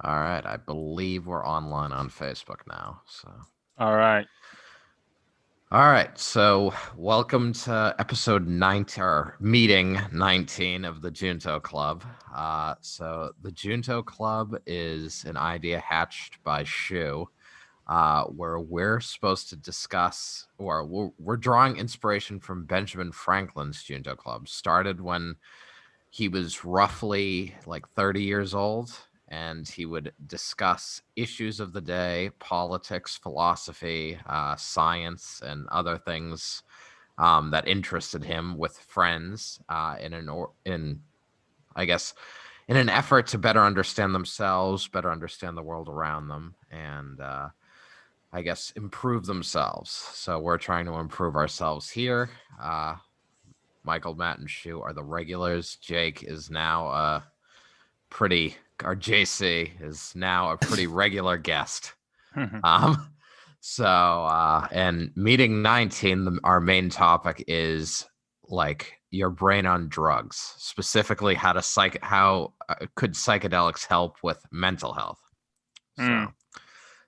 All right, I believe we're online on Facebook now. So, All right. all right, so welcome to episode 19 or meeting 19 of the Junto Club. So the Junto Club is an idea hatched by Shu, where we're supposed to discuss, or we're drawing inspiration from Benjamin Franklin's Junto Club. Started when he was roughly like 30 years old, and he would discuss issues of the day, politics, philosophy, science, and other things that interested him with friends in I guess in an effort to better understand themselves, better understand the world around them, and I guess improve themselves. So we're trying to improve ourselves here. Michael, Matt, and Shu are the regulars. Jake is now JC is now a pretty regular guest. Um, and meeting 19, our main topic is like your brain on drugs, specifically how could psychedelics help with mental health. Mm.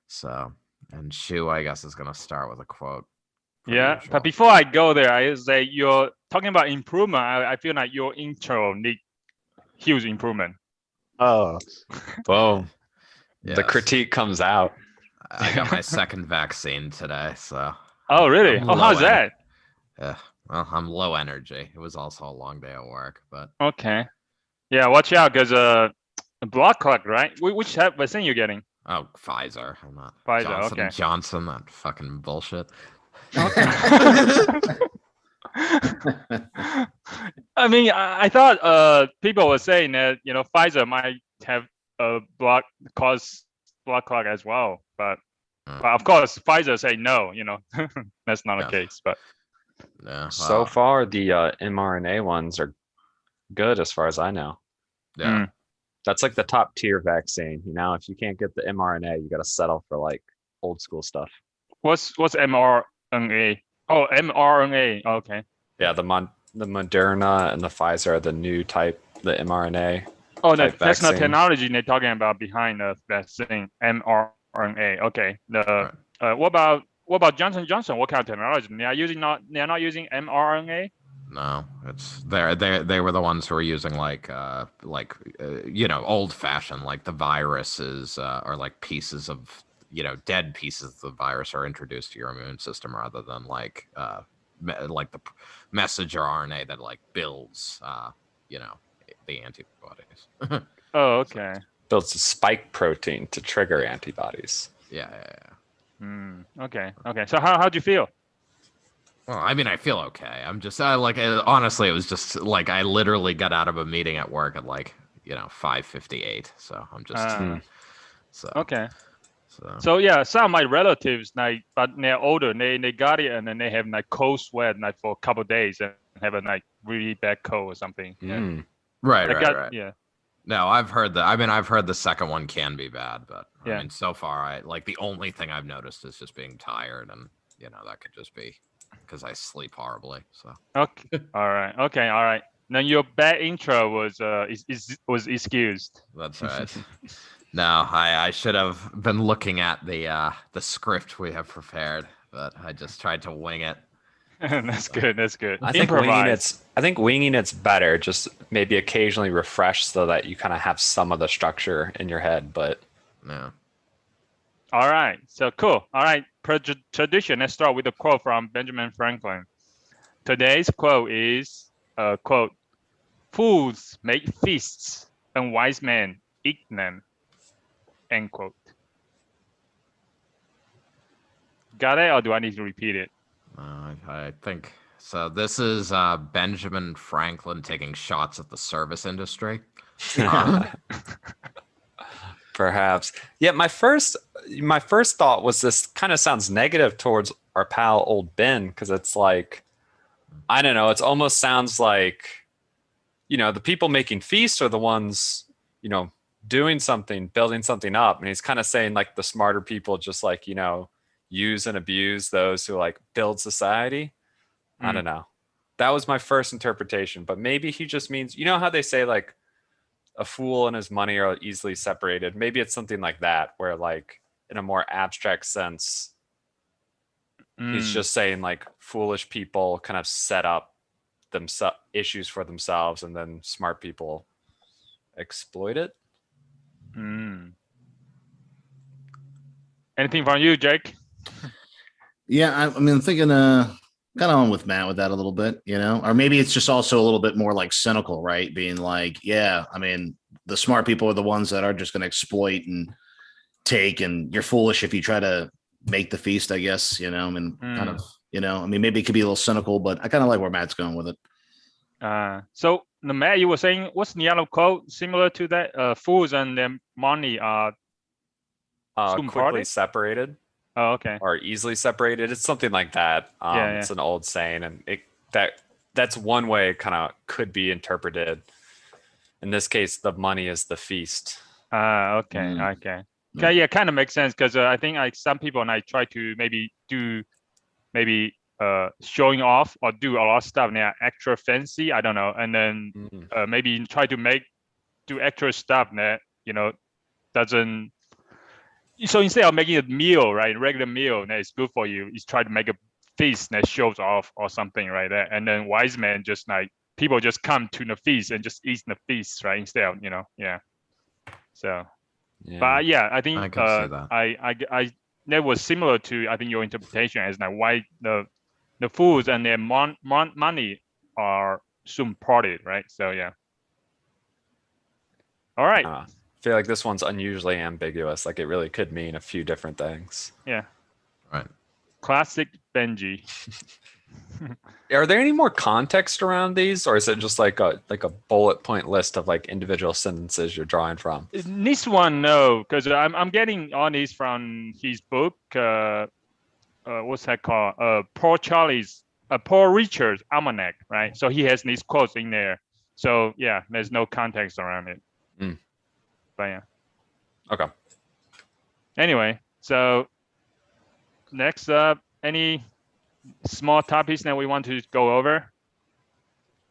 So, and Shu, I guess, is going to start with a quote. Yeah, Usual. but before I go there, I say you're talking about improvement. I feel like your intro need huge improvement. Oh, boom. Yes. The critique comes out. I got my second vaccine today, so. Oh, really? How's that? Yeah, well, I'm low energy. It was also a long day at work, but. Okay. Yeah, watch out, because blood clot, right? Which vaccine you getting? Oh, Pfizer. I'm not Pfizer. Johnson Okay. Johnson. That fucking bullshit. Okay. I mean, I thought people were saying that Pfizer might have cause blood clot as well, but of course Pfizer say no. That's not the case. But so far the mRNA ones are good as far as I know. Yeah. That's like the top tier vaccine. If you can't get the mRNA, you got to settle for like old school stuff. What's mRNA? Oh, mRNA. Okay. Yeah, the Moderna and the Pfizer are the new type, the mRNA. Oh, that's not technology they're talking about behind the vaccine, mRNA. Okay. What about Johnson Johnson? What kind of technology? They are not using mRNA. No, it's they were the ones who were using old fashioned, like the viruses or like pieces of dead pieces of the virus are introduced to your immune system rather than like the messenger RNA that like builds the antibodies. Oh, okay. Builds a spike protein to trigger antibodies. Yeah. Okay. So how do you feel? Well, I mean, I feel okay. I'm just honestly, it was just like I literally got out of a meeting at work at 5:58. So I'm just okay. So yeah, some of my relatives but they're older. They got it and then they have cold sweat for a couple of days and have a really bad cold or something. Yeah. Right. Yeah. No, I've heard that. I mean, I've heard the second one can be bad, but I mean, so far, the only thing I've noticed is just being tired, and that could just be because I sleep horribly. So. Okay. All right. Then your bad intro was excused. That's right. No, I should have been looking at the script we have prepared, but I just tried to wing it. That's good. I think winging it's better. Just maybe occasionally refresh so that you kind of have some of the structure in your head. But yeah. All right. So cool. All right. Per tradition, let's start with a quote from Benjamin Franklin. Today's quote is quote: "Fools make feasts, and wise men eat them." End quote. Got it, or do I need to repeat it? I think so. This is Benjamin Franklin taking shots at the service industry. Perhaps. Yeah, my first thought was this kind of sounds negative towards our pal old Ben, because it's like, I don't know, it almost sounds like, the people making feasts are the ones, doing something, building something up. And he's kind of saying like the smarter people just use and abuse those who build society. I don't know. That was my first interpretation, but maybe he just means, how they say a fool and his money are easily separated. Maybe it's something like that, where like in a more abstract sense, he's just saying like foolish people kind of set up issues for themselves, and then smart people exploit it. Anything from you, Jake? Yeah, I mean, I'm thinking kind of on with Matt with that a little bit, or maybe it's just also a little bit more like cynical, right? Being like, yeah, I mean, the smart people are the ones that are just going to exploit and take, and you're foolish if you try to make the feast, I guess, I mean, kind of, I mean, maybe it could be a little cynical, but I kind of like where Matt's going with it. So Matt, you were saying, what's the other quote similar to that? Fools and their money are quickly separated. Oh, okay. Or easily separated. It's something like that. It's an old saying, and that's one way it kind of could be interpreted. In this case, the money is the feast. Okay. Okay. Okay. Yeah, kind of makes sense, because I think like some people and I try to maybe showing off or do a lot of stuff and they're extra fancy. I don't know, and then maybe try to do extra stuff that doesn't. So instead of making a meal, right, regular meal that is good for you, is try to make a feast that shows off or something, right? And then wise men just like people just come to the feast and just eat the feast, right? Instead of So, but yeah, I think I can see that. I that was similar to I think your interpretation as like why the fools and their money are soon parted, right? So yeah. All right. I feel like this one's unusually ambiguous. Like it really could mean a few different things. Yeah. Right. Classic Benji. Are there any more context around these, or is it just like a bullet point list of like individual sentences you're drawing from? This one, no, because I'm getting all these from his book. What's that called? Paul Richard's Almanac, right? So he has these quotes in there. So yeah, there's no context around it. But yeah. Okay. Anyway, so next up, any small topics that we want to go over?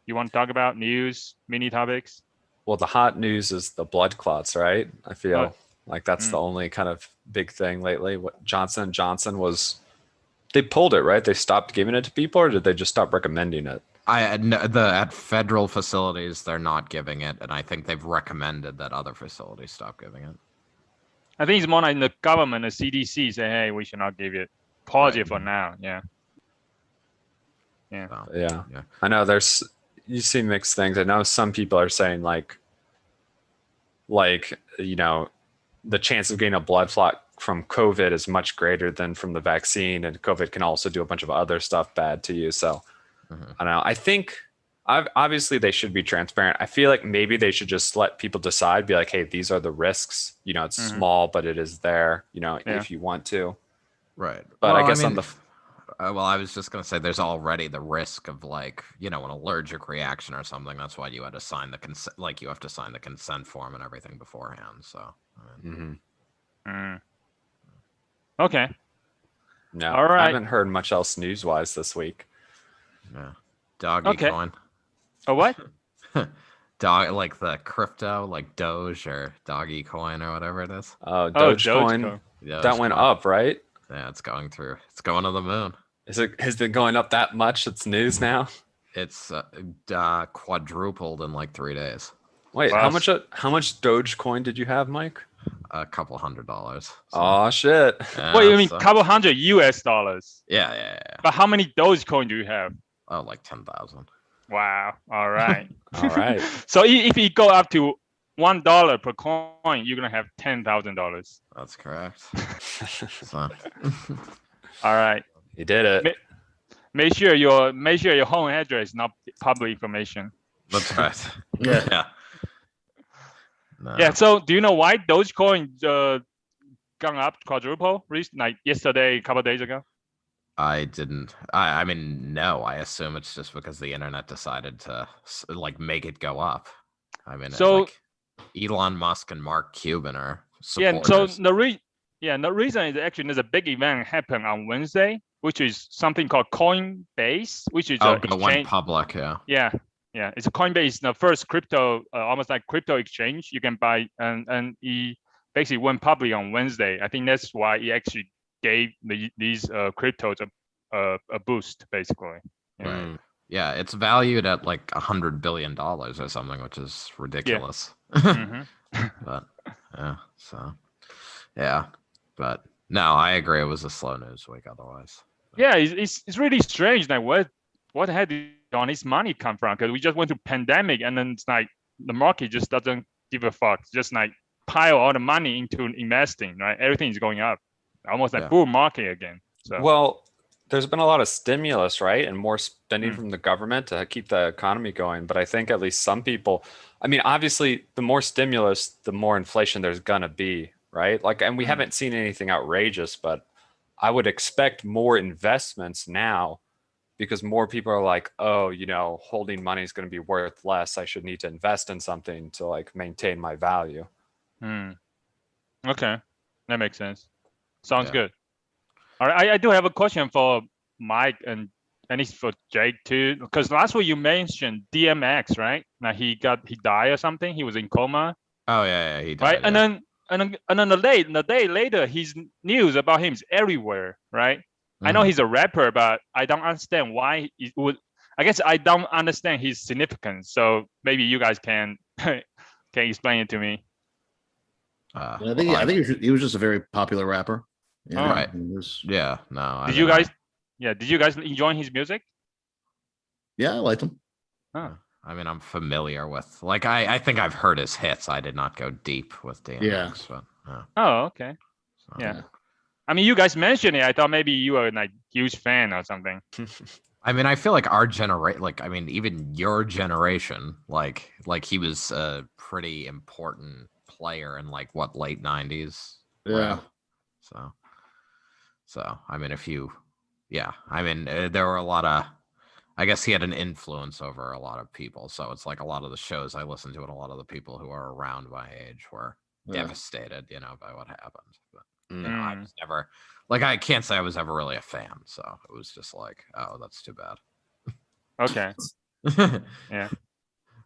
You want to talk about news, mini topics? Well, the hot news is the blood clots, right? I feel like that's the only kind of big thing lately. What Johnson & Johnson they pulled it, right? They stopped giving it to people, or did they just stop recommending it? At federal facilities, they're not giving it, and I think they've recommended that other facilities stop giving it. I think it's more like the government, the CDC, say, hey, we should not give it. Pause it for now. Yeah. Yeah. So, yeah. I know you see mixed things. I know some people are saying like the chance of getting a blood clot from COVID is much greater than from the vaccine, and COVID can also do a bunch of other stuff bad to you. So I don't know. I think obviously they should be transparent. I feel like maybe they should just let people decide, be like, hey, these are the risks. It's small, but it is there, if you want to. Right. But I guess well, I was just going to say there's already the risk of an allergic reaction or something. That's why you had to sign the consent, you have to sign the consent form and everything beforehand. So. Okay. No, all right. I haven't heard much else news-wise this week. Yeah. Doggy coin. Oh, what? Like the crypto, like Doge or Doggy coin or whatever it is. Oh, Dogecoin. That went up, right? Yeah, it's going to the moon. Has it going up that much? It's news now. It's quadrupled in like 3 days. Wait, how much Dogecoin did you have, Mike? A couple $100. So. Oh shit! What you mean, couple hundred US dollars? Yeah. But how many Dogecoin do you have? Oh, like 10,000. Wow. All right. All right. So if you go up to $1 per coin, you're gonna have $10,000. That's correct. So. All right. You did it. Make sure your home address is not public information. That's right. Yeah. No. Yeah. So do you know why Dogecoin gone up quadruple like yesterday, a couple of days ago? I didn't. I mean, no. I assume it's just because the internet decided to make it go up. I mean, so Elon Musk and Mark Cuban are supporters. Yeah. So the reason is actually there's a big event happen on Wednesday, which is something called Coinbase, which is it went public. Yeah. Yeah. Yeah, it's Coinbase, the first crypto, almost like crypto exchange you can buy, and he basically went public on Wednesday. I think that's why he actually gave these cryptos a boost, basically. Right. Yeah, it's valued at like $100 billion or something, which is ridiculous. Mm-hmm. But yeah, so yeah, but no, I agree. It was a slow news week otherwise. Yeah, it's really strange. Like what had on his money come from? Because we just went through pandemic, and then it's like the market just doesn't give a fuck. Just like pile all the money into investing, right? Everything is going up, almost like bull market again. So well, there's been a lot of stimulus, right, and more spending from the government to keep the economy going. But I think at least some people, I mean, obviously, the more stimulus, the more inflation there's gonna be, right? Like, and we haven't seen anything outrageous, but I would expect more investments now because more people are like, oh, you know, holding money is going to be worth less. I should need to invest in something to like maintain my value. Okay, that makes sense. Sounds good. All right, I do have a question for Mike and it's for Jake too, because last week you mentioned DMX, right? Now he died or something. He was in coma. Oh yeah, he died. Right, yeah. and then the day later, his news about him is everywhere, right? I know he's a rapper, but I don't understand why it would. I guess I don't understand his significance. So maybe you guys can explain it to me. I think he was just a very popular rapper. Yeah, right. Yeah. No. Did you guys enjoy his music? Yeah, I liked him. Oh. I mean, I'm familiar with, like, I think I've heard his hits. I did not go deep with DMX. Yeah. But, oh, okay. So. Yeah. I mean, you guys mentioned it. I thought maybe you were like huge fan or something. I mean, I feel like our generation, like, I mean, even your generation, like he was a pretty important player in like what, late 90s. Yeah. Right? So I mean, I mean, there were a lot of, I guess he had an influence over a lot of people. So it's like a lot of the shows I listened to and a lot of the people who are around my age were devastated, you know, by what happened. But you know, I was never, like, I can't say I was ever really a fan. So it was just like, oh, that's too bad. Okay. Yeah.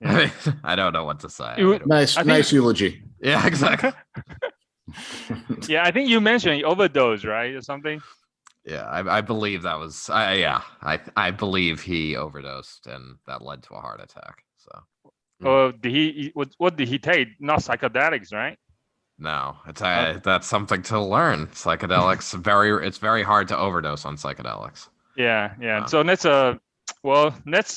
I mean, I don't know what to say. Nice eulogy. Yeah, exactly. Yeah, I think you mentioned he overdosed, right, or something. Yeah, I believe that was. I believe he overdosed, and that led to a heart attack. So. What did he take? Not psychedelics, right? No, that's something to learn. Psychedelics it's very hard to overdose on psychedelics. Yeah. So that's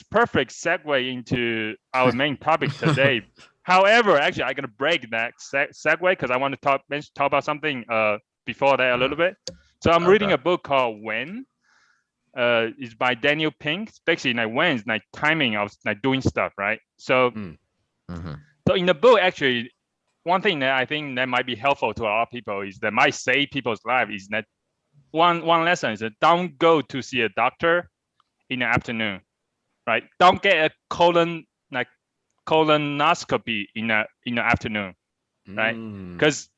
perfect segue into our main topic today. However, actually, I'm gonna break that segue because I want to talk about something before that a little bit. So I'm reading a book called When. It's by Daniel Pink. It's basically like when is like timing of like doing stuff, right? So, so in the book, actually, one thing that I think that might be helpful to a lot of people is that might save people's life is that one lesson is that don't go to see a doctor in the afternoon, right? Don't get a colonoscopy in the afternoon, right? Because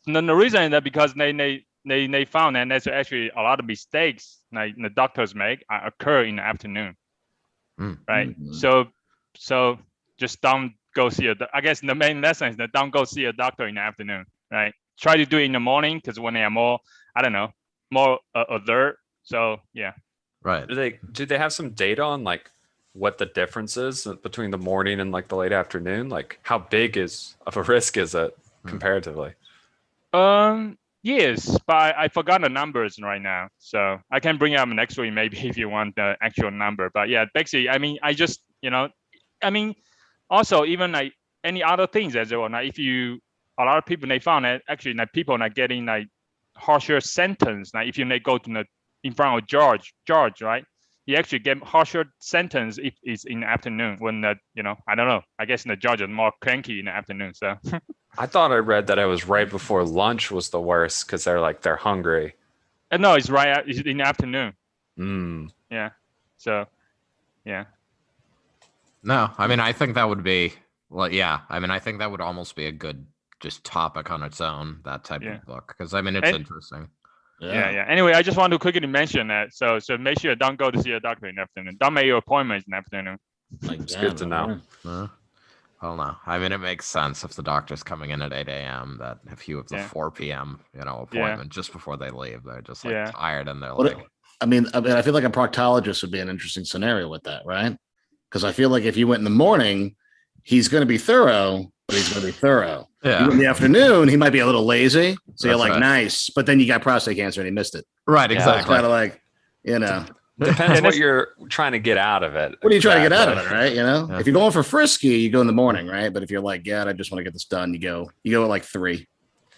the reason is that because they found that there's actually a lot of mistakes like the doctors make occur in the afternoon, right? So just don't go see I guess the main lesson is that don't go see a doctor in the afternoon, right? Try to do it in the morning because when they are more, I don't know, more alert. So yeah. Right. Do they have some data on like what the difference is between the morning and like the late afternoon? Like how big of a risk is it comparatively? Yes, but I forgot the numbers right now, so I can bring it up next week maybe if you want the actual number. But yeah, basically, I mean, also even like any other things as well. Like a lot of people they found that actually like people are getting like harsher sentence. Like if you go to in front of George, right? You actually get harsher sentence if it's in the afternoon when I don't know. I guess the judge is more cranky in the afternoon. So I thought I read that it was right before lunch was the worst because they're hungry. No, it's it's in the afternoon. Yeah. So yeah. No, I mean I think that would be I mean I think that would almost be a good just topic on its own, that type of book, because I mean it's interesting. Yeah. Anyway, I just want to quickly mention that. So make sure don't go to see a doctor in the afternoon. Don't make your appointments in the afternoon. Like, It's good to know. No. Well, no. I mean, it makes sense if the doctor's coming in at 8 a.m. that if you have the 4 p.m. appointment just before they leave, they're just like tired and they're like. I mean, I feel like a proctologist would be an interesting scenario with that, right? Because I feel like if you went in the morning, he's going to be thorough, but he's going to be thorough. Yeah. In the afternoon, he might be a little lazy. So you're That's like, right. nice. But then you got prostate cancer and he missed it. Right, Yeah, exactly. It's kind of like, Depends what you're trying to get out of it. What are you trying to get out of it, right? Yeah. If you're going for frisky, you go in the morning, right? But if you're like, I just want to get this done, you go at like 3.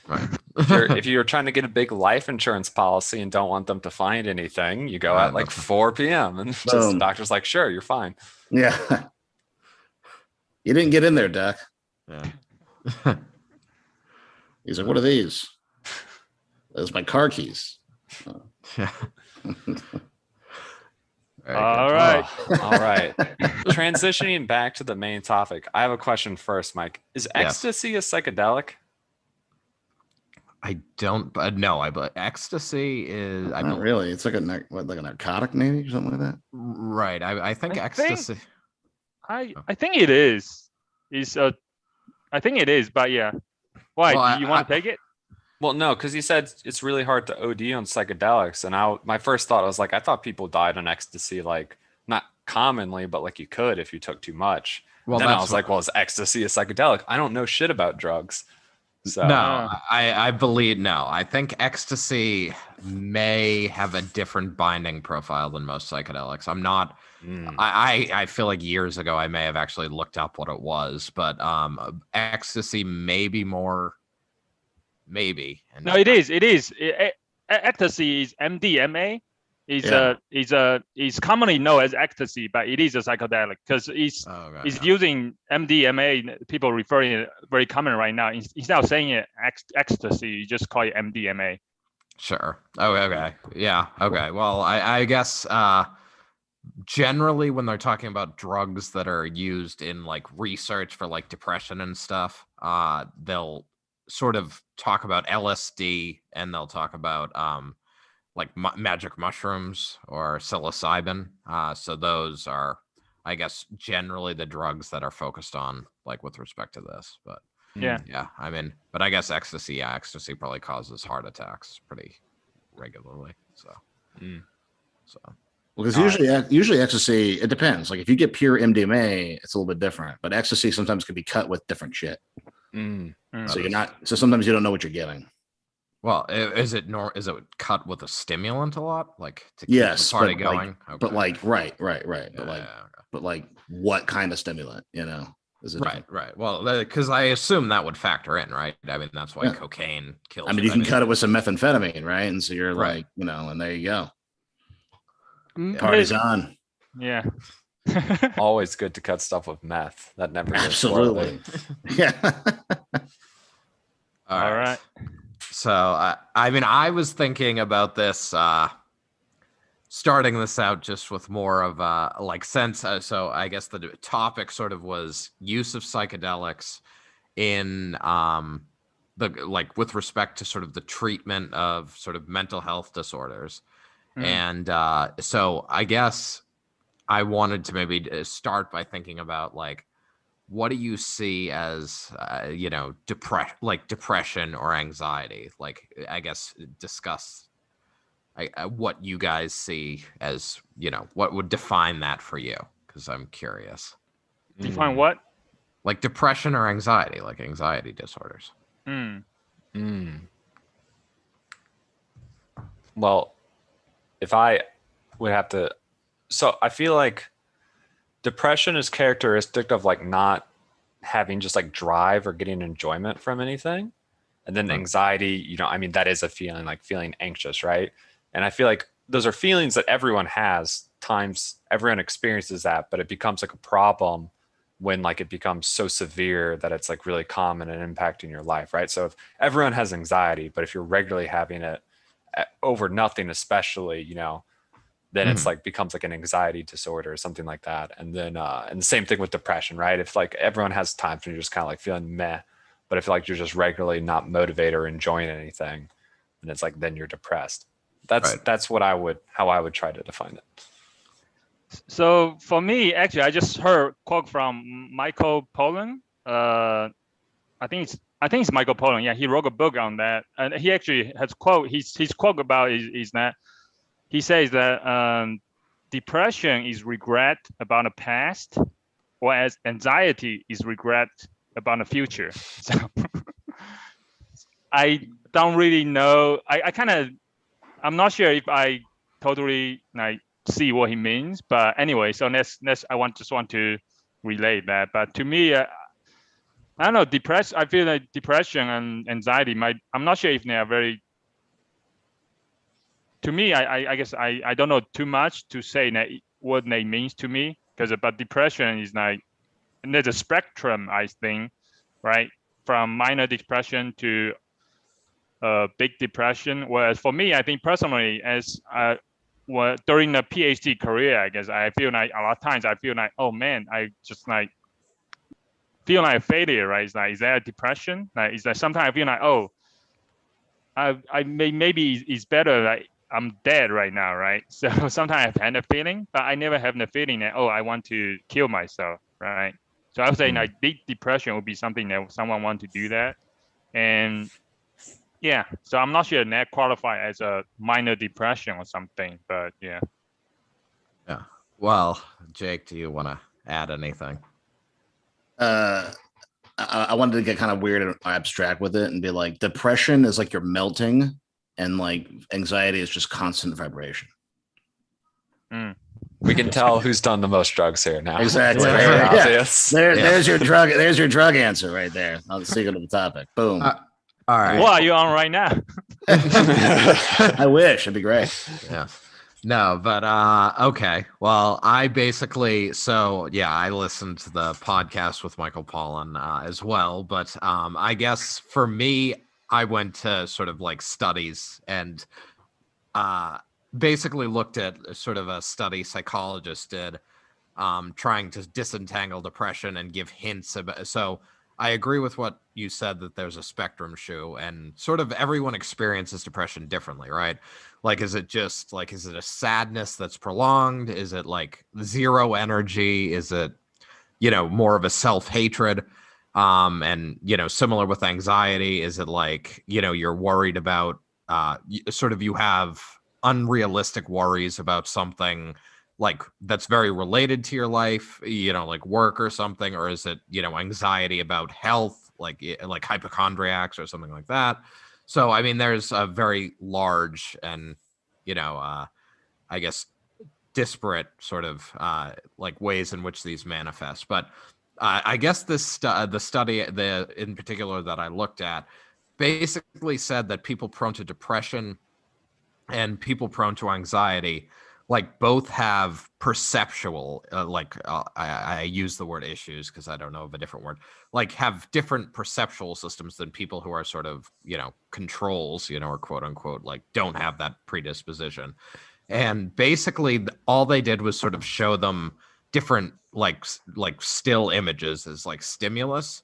Right. If you're trying to get a big life insurance policy and don't want them to find anything, you go at like 4 p.m. and just the doctor's like, sure, you're fine. Yeah. You didn't get in there, Doc. Yeah. He's like, what are these? Those are my car keys. Yeah. All right. All right. Transitioning back to the main topic, I have a question first, Mike. Is ecstasy a psychedelic? I don't, but no, but ecstasy is. Not really. It's like a narcotic, maybe, or something like that. Right. I think ecstasy. I think it is. I think it is, but yeah. Why? Well, do you want to take it? Well, no, because he said it's really hard to OD on psychedelics, and my first thought was like, I thought people died on ecstasy, like not commonly, but like you could if you took too much. Well, then I was like, well, is ecstasy a psychedelic? I don't know shit about drugs. So no, I believe no. I think ecstasy may have a different binding profile than most psychedelics. I'm not. I feel like years ago I may have actually looked up what it was, but ecstasy may be more. Maybe. No, it is. It is. Ecstasy is MDMA. Is commonly known as ecstasy, but it is a psychedelic because it's using MDMA. People referring it very common right now. Instead of saying it ecstasy, you just call it MDMA. Sure. Oh, okay. Yeah. Okay. Well, I guess generally when they're talking about drugs that are used in like research for like depression and stuff, they'll sort of talk about LSD and they'll talk about like magic mushrooms or psilocybin. So those are, I guess, generally the drugs that are focused on, like with respect to this. But yeah, I mean, but I guess ecstasy probably causes heart attacks pretty regularly. So, well, because usually ecstasy, it depends. Like if you get pure MDMA, it's a little bit different. But ecstasy sometimes can be cut with different shit. So you're not. So sometimes you don't know what you're getting. Well, is it cut with a stimulant a lot, like to keep the party going? But like, right. But like, what kind of stimulant? Is it right? Well, because I assume that would factor in, right? I mean, that's why cocaine kills. I mean, you can cut it with some methamphetamine, right? And so you're like, and there you go. Party's on. Yeah. Always good to cut stuff with meth. That never goes absolutely. Yeah. All right. So, I mean, I was thinking about this, starting this out just with more of like sense. So I guess the topic sort of was use of psychedelics in with respect to sort of the treatment of sort of mental health disorders. And so I guess I wanted to maybe start by thinking about like, what do you see as, depression or anxiety? Like, I guess discuss what you guys see as, what would define that for you? Because I'm curious. Define what? Like depression or anxiety, like anxiety disorders. Well, if I would have to, so I feel like depression is characteristic of like not having just like drive or getting enjoyment from anything. And then anxiety, I mean, that is a feeling, like feeling anxious, right? And I feel like those are feelings that everyone has, times everyone experiences that, but it becomes like a problem when like it becomes so severe that it's like really common and impacting your life, right? So if everyone has anxiety, but if you're regularly having it over nothing, especially, then it's like becomes like an anxiety disorder or something like that. And then and the same thing with depression, right? If like everyone has times when you're just kind of like feeling meh, but if like you're just regularly not motivated or enjoying anything, and it's like then you're depressed. That's how I would try to define it. So for me, actually, I just heard quote from Michael Pollan. I think it's Michael Pollan. Yeah, he wrote a book on that, and he actually has quote. His quote about is that he says that depression is regret about the past, whereas anxiety is regret about the future. So I don't really know. I'm not sure if I totally like see what he means, but anyway, so let's I just want to relate that. But to me, I don't know, I feel like depression and anxiety I'm not sure if they are very, to me, I guess I don't know too much to say that what they means to me, because about depression is like, and there's a spectrum, I think, right? From minor depression to big depression. Whereas for me, I think personally, as during the PhD career, I guess I feel like a lot of times I feel like, oh man, I just like feel like a failure, right? It's like, is that a depression? Like, is that sometimes I feel like, oh, maybe it's better, like I'm dead right now, right? So sometimes I've had a feeling, but I never have the feeling that, oh, I want to kill myself, right? So I would say like deep depression would be something that someone want to do that. And yeah, so I'm not sure that qualify as a minor depression or something, but yeah. Yeah. Well, Jake, do you want to add anything? I wanted to get kind of weird and abstract with it and be like, depression is like you're melting, and like anxiety is just constant vibration. We can tell who's done the most drugs here now. Exactly. It's very obvious. There's your drug. There's your drug answer right there. On the secret of the topic. Boom. All right. What are you on right now? I wish. It'd be great. Yeah. No, but okay. Well, I basically, so yeah, I listened to the podcast with Michael Pollan as well, but I guess for me, I went to sort of like studies and basically looked at sort of a study psychologists did, trying to disentangle depression and give hints about. So I agree with what you said, that there's a spectrum, Shu, and sort of everyone experiences depression differently, right? Like, is it just like, is it a sadness that's prolonged? Is it like zero energy? Is it, more of a self-hatred? And, similar with anxiety, is it like, you're worried about, sort of, you have unrealistic worries about something like that's very related to your life, like work or something? Or is it, anxiety about health, like hypochondriacs or something like that? So, I mean, there's a very large and, I guess, disparate sort of like ways in which these manifest. But I guess the study in particular that I looked at basically said that people prone to depression and people prone to anxiety, like, both have perceptual, I use the word issues because I don't know of a different word, like have different perceptual systems than people who are sort of, controls, or quote unquote, like don't have that predisposition. And basically all they did was sort of show them different, like still images as like stimulus,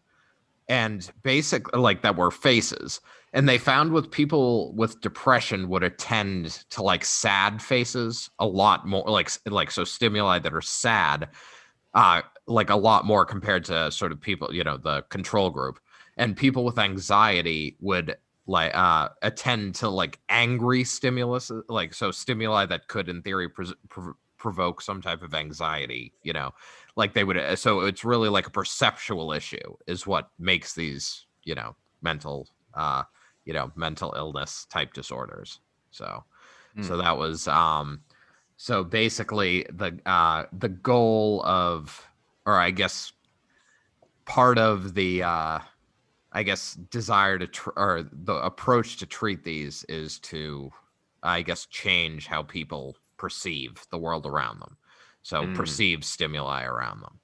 and basically like that were faces. And they found with people with depression would attend to like sad faces a lot more, like so stimuli that are sad, like a lot more compared to sort of people, the control group. And people with anxiety would like attend to like angry stimulus, like so stimuli that could in theory provoke some type of anxiety, like they would. So it's really like a perceptual issue is what makes these, mental mental illness type disorders. So that was so basically the goal of, or I guess part of the I guess desire to or the approach to treat these is to, I guess, change how people perceive the world around them. So perceive stimuli around them.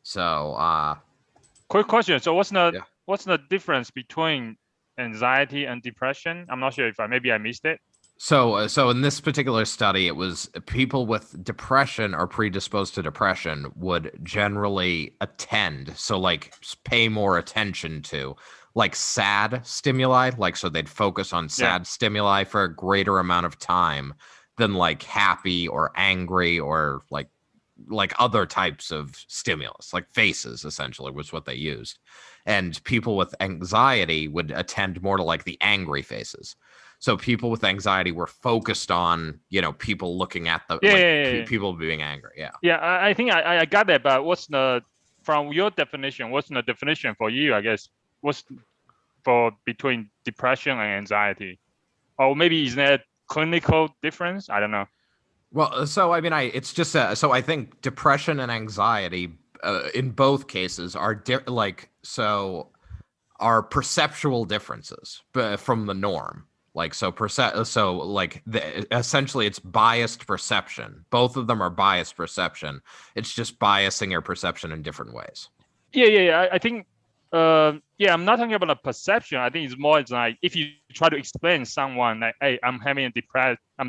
So quick question. So what's the difference between anxiety and depression? I'm not sure if maybe I missed it. So in this particular study, it was people with depression or predisposed to depression would generally attend, so like pay more attention to like sad stimuli, like so they'd focus on sad stimuli for a greater amount of time than like happy or angry or like like other types of stimulus, like faces essentially was what they used. And people with anxiety would attend more to like the angry faces. So people with anxiety were focused on, you know, people looking at the people being angry. Yeah. Yeah, I think I got that, but from your definition, what's the definition for you, I guess? What's for between depression and anxiety? Or maybe is there a clinical difference? I don't know. Well, so I mean, it's just so I think depression and anxiety in both cases are are perceptual differences from the norm. Like essentially it's biased perception. Both of them are biased perception. It's just biasing your perception in different ways. Yeah. I think I'm not talking about a perception. I think it's more like if you try to explain someone like, hey, I'm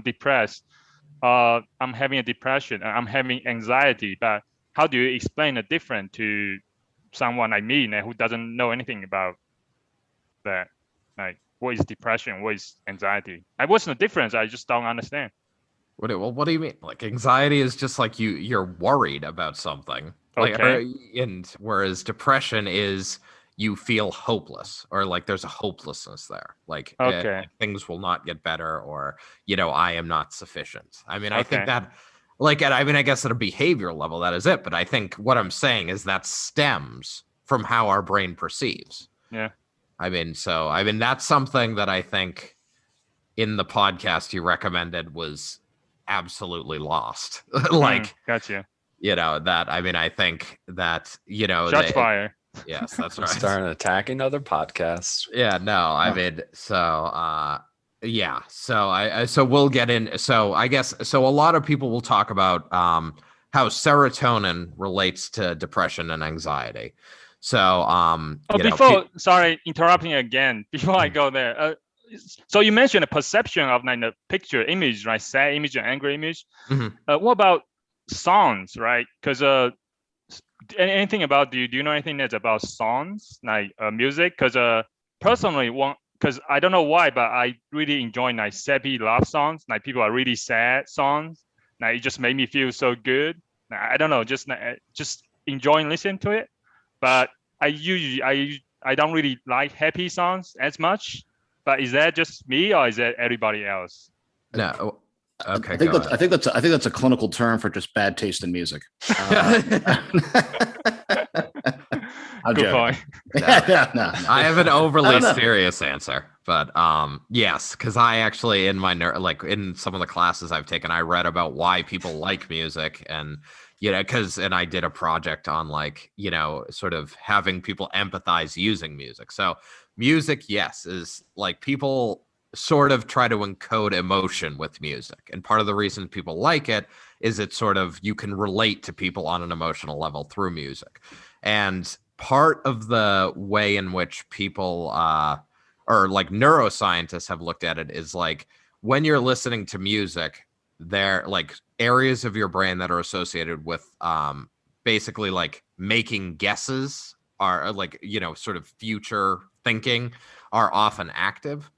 depressed, I'm having a depression, I'm having anxiety, but how do you explain the difference to someone like me who doesn't know anything about that? Like, what is depression? What is anxiety? What's the difference? I just don't understand. What do you mean? Like anxiety is just like you're worried about something. Okay. And whereas depression is you feel hopeless, or like there's a hopelessness there. Like things will not get better, or, you know, I am not sufficient. I mean, I think that I guess at a behavioral level, that is it. But I think what I'm saying is that stems from how our brain perceives. Yeah. I mean, that's something that I think in the podcast you recommended was absolutely lost. Gotcha. You know, I think that, you know, shots fire. Yes, that's right. Starting attacking other podcasts. Yeah, no, I mean, so we'll get in. So I guess, so a lot of people will talk about how serotonin relates to depression and anxiety. So, sorry, interrupting again, before I go there. So you mentioned a perception of like the picture image, right? Sad image and angry image. Mm-hmm. What about songs, right? Because anything about, do you know anything that's about songs, like music? Because personally, because I don't know why, but I really enjoy like sappy love songs. Like people are really sad songs. Like it just made me feel so good. I don't know, just enjoying listening to it. But I don't really like happy songs as much. But is that just me, or is that everybody else? No. Okay. I think that's a clinical term for just bad taste in music. Good point. No. I have an overly serious answer, but yes, because I actually in some of the classes I've taken, I read about why people like music, and you know, and I did a project on like, you know, sort of having people empathize using music. So music, yes, is like people sort of try to encode emotion with music. And part of the reason people like it is it's sort of, you can relate to people on an emotional level through music. And part of the way in which people or like neuroscientists have looked at it is like when you're listening to music, there like areas of your brain that are associated with basically like making guesses are like, you know, sort of future thinking are often active.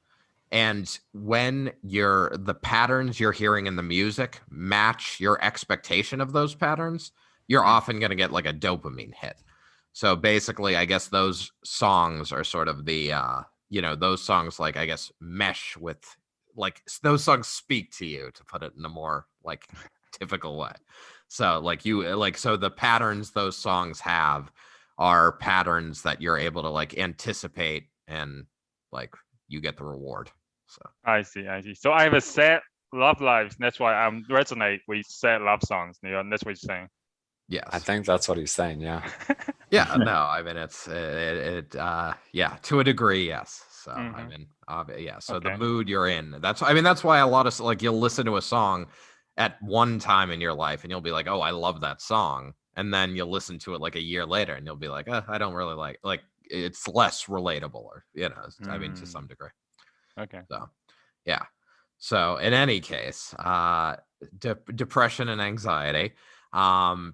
And when the patterns you're hearing in the music match your expectation of those patterns, you're often going to get like a dopamine hit. So basically, I guess those songs are sort of the, those songs like, I guess, mesh with, like, those songs speak to you, to put it in a more like typical way. So so the patterns those songs have are patterns that you're able to like anticipate, and like you get the reward. So I see. So I have a sad love life. That's why I resonate with sad love songs. You know, that's what you're saying. Yes, I think that's what he's saying. Yeah. Yeah. No, I mean it's to a degree, yes. So I mean, yeah. So the mood you're in. That's why a lot of like you'll listen to a song at one time in your life and you'll be like, oh, I love that song, and then you'll listen to it like a year later and you'll be like, I don't really like it's less relatable, or you know, I mean, to some degree. Okay. So, yeah. So in any case, depression and anxiety,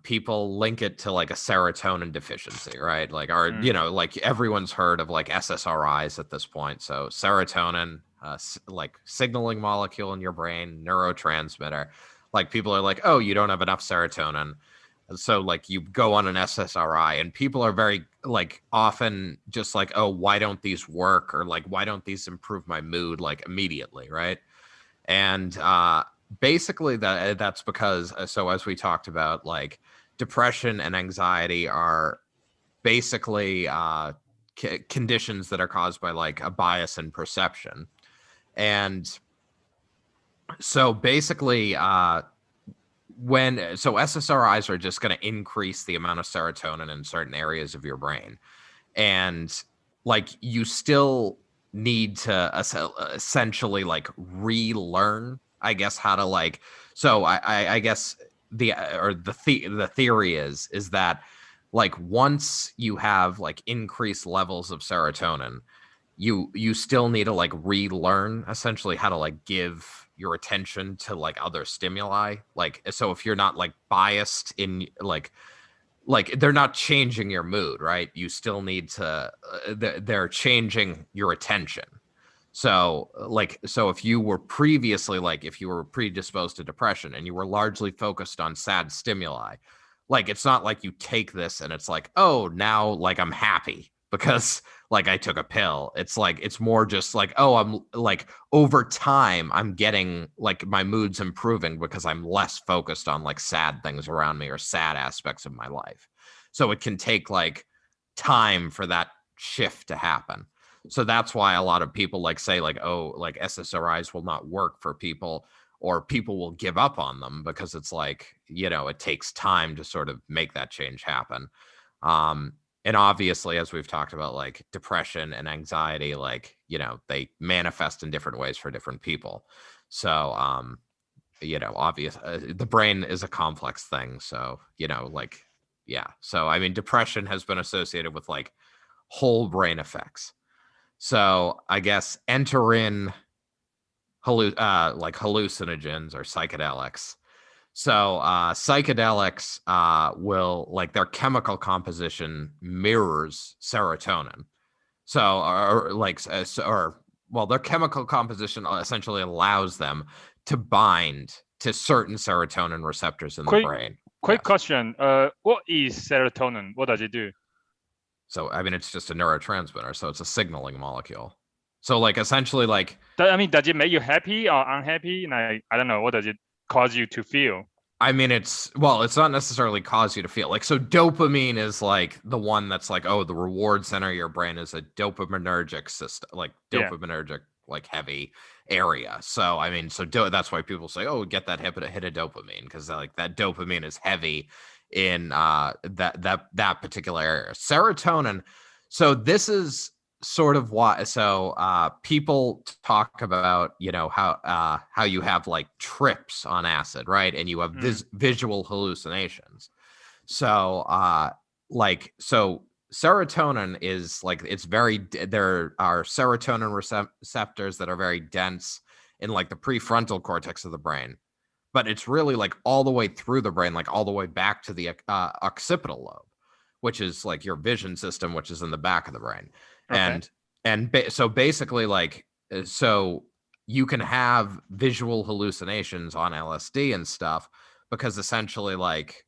people link it to like a serotonin deficiency, right? Like you know, like everyone's heard of like SSRIs at this point. So serotonin, like signaling molecule in your brain, neurotransmitter. Like people are like, oh, you don't have enough serotonin. So like you go on an SSRI and people are very like often just like, oh, why don't these work? Or like, why don't these improve my mood like immediately, right? And basically that's because, so as we talked about, like depression and anxiety are basically conditions that are caused by like a bias in perception. And so basically so SSRIs are just going to increase the amount of serotonin in certain areas of your brain. And like you still need to essentially like relearn, I guess, how to like, so I guess the theory is that like once you have like increased levels of serotonin, you still need to like relearn essentially how to like give your attention to like other stimuli. Like, so if you're not like biased in like they're not changing your mood, right? You still need to they're changing your attention. So like, so if you were previously like, if you were predisposed to depression and you were largely focused on sad stimuli, like it's not like you take this and it's like, oh, now like I'm happy because like I took a pill. It's like, it's more just like, oh, I'm like over time I'm getting like my mood's improving because I'm less focused on like sad things around me or sad aspects of my life. So it can take like time for that shift to happen. So that's why a lot of people like say like, oh, like SSRIs will not work for people, or people will give up on them because it's like, you know, it takes time to sort of make that change happen. And obviously, as we've talked about, like depression and anxiety, like, you know, they manifest in different ways for different people. So, you know, the brain is a complex thing. So, you know, like, yeah. So, I mean, depression has been associated with like whole brain effects. So I guess enter in like hallucinogens or psychedelics. So psychedelics will, like their chemical composition mirrors serotonin. So their chemical composition essentially allows them to bind to certain serotonin receptors in the brain. Quick question. What is serotonin? What does it do? So, I mean, it's just a neurotransmitter. So it's a signaling molecule. So like essentially like, I mean, does it make you happy or unhappy? Like, I don't know. What does it cause you to feel? I mean, it's not necessarily cause you to feel like, so dopamine is like the one that's like, oh, the reward center of your brain is a dopaminergic system, like dopaminergic, like heavy area. So, I mean, so that's why people say, oh, get that hit of dopamine, because like that dopamine is heavy in that particular area. Serotonin. So this is sort of why, so people talk about, you know, how you have like trips on acid, right? And you have visual hallucinations. So so serotonin is like, there are serotonin receptors that are very dense in like the prefrontal cortex of the brain, but it's really like all the way through the brain, like all the way back to the occipital lobe, which is like your vision system, which is in the back of the brain. Okay. So basically, like, so you can have visual hallucinations on LSD and stuff because essentially, like,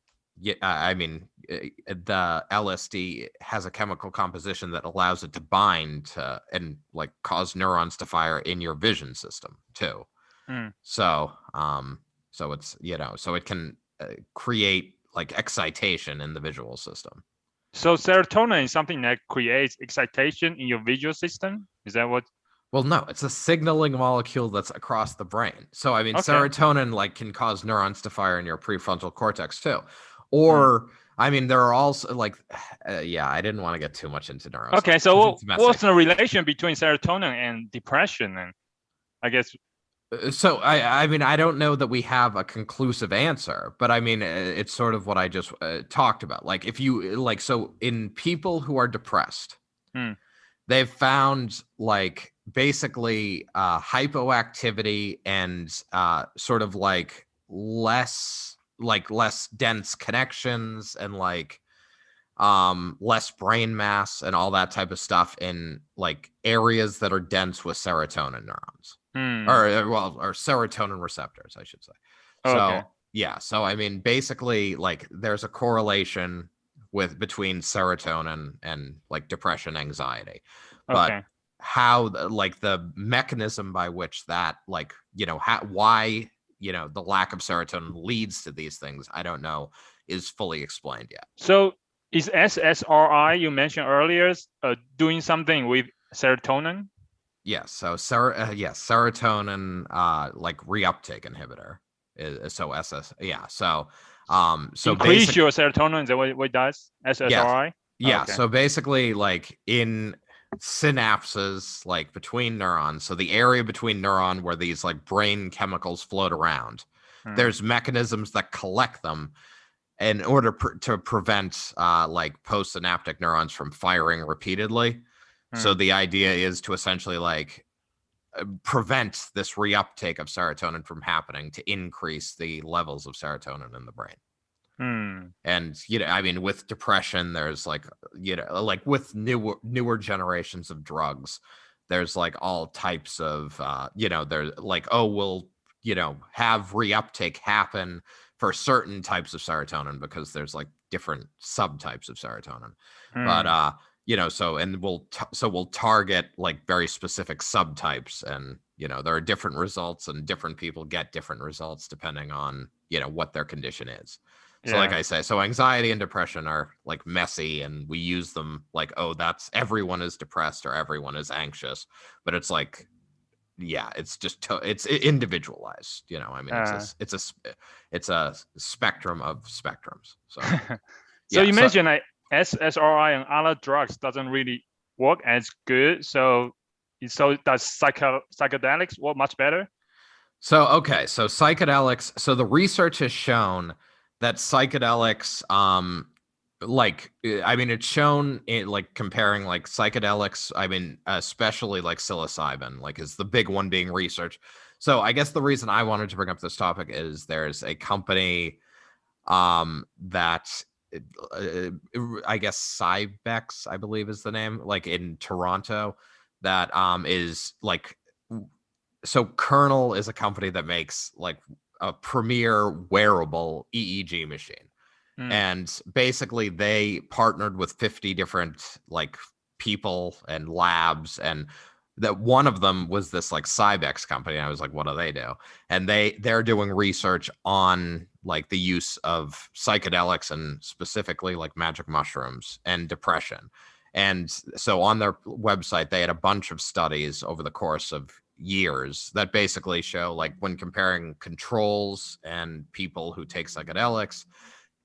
I mean, the LSD has a chemical composition that allows it to bind to and like cause neurons to fire in your vision system too. So, so it's, you know, so it can create like excitation in the visual system. So serotonin is something that creates excitation in your visual system? Is that what? Well, no, it's a signaling molecule that's across the brain. So, I mean, serotonin like can cause neurons to fire in your prefrontal cortex too. Or, I mean, there are also like, I didn't want to get too much into neurons. Okay, so what's the relation between serotonin and depression? And I guess. So I mean, I don't know that we have a conclusive answer, but I mean, it's sort of what I just talked about. Like if you like, so in people who are depressed, they've found like basically hypoactivity and sort of like less dense connections and like less brain mass and all that type of stuff in like areas that are dense with serotonin neurons. Or serotonin receptors, I should say. So, Yeah. So I mean, basically, like there's a correlation between serotonin and like depression, anxiety, but Okay. how like the mechanism by which that like why the lack of serotonin leads to these things, I don't know, is fully explained yet. So is SSRI you mentioned earlier doing something with serotonin? Yes. So serotonin like reuptake inhibitor is so SS. Yeah. So Increase basic. your serotonin. Is that what it does? SSRI? Yeah. Okay. So basically, like in synapses, like between neurons, so the area between neuron where these like brain chemicals float around, there's mechanisms that collect them in order to prevent like postsynaptic neurons from firing repeatedly. So the idea is to essentially like prevent this reuptake of serotonin from happening to increase the levels of serotonin in the brain. And I mean, with depression, there's like like with newer generations of drugs, there's like all types of there's like, oh, we'll have reuptake happen for certain types of serotonin because there's like different subtypes of serotonin. But we'll target like very specific subtypes, and there are different results, and different people get different results depending on what their condition is. So like I say, so anxiety and depression are like messy, and we use them like, oh, that's everyone is depressed or everyone is anxious, but it's like, yeah, it's just it's individualized. I mean, it's a spectrum of spectrums. So So you mentioned like SSRI and other drugs doesn't really work as good. So does psychedelics work much better? So psychedelics. So the research has shown that psychedelics, I mean, it's shown in like comparing like psychedelics. I mean, especially like psilocybin, like is the big one being researched. So I guess the reason I wanted to bring up this topic is there's a company that I guess Cybex, I believe is the name, like in Toronto, that is like, so Kernel is a company that makes like a premier wearable EEG machine. And basically they partnered with 50 different like people and labs, and that one of them was this like Cybex company. And I was like, what do they do? And they're doing research on like the use of psychedelics, and specifically like magic mushrooms and depression. And so on their website, they had a bunch of studies over the course of years that basically show like when comparing controls and people who take psychedelics,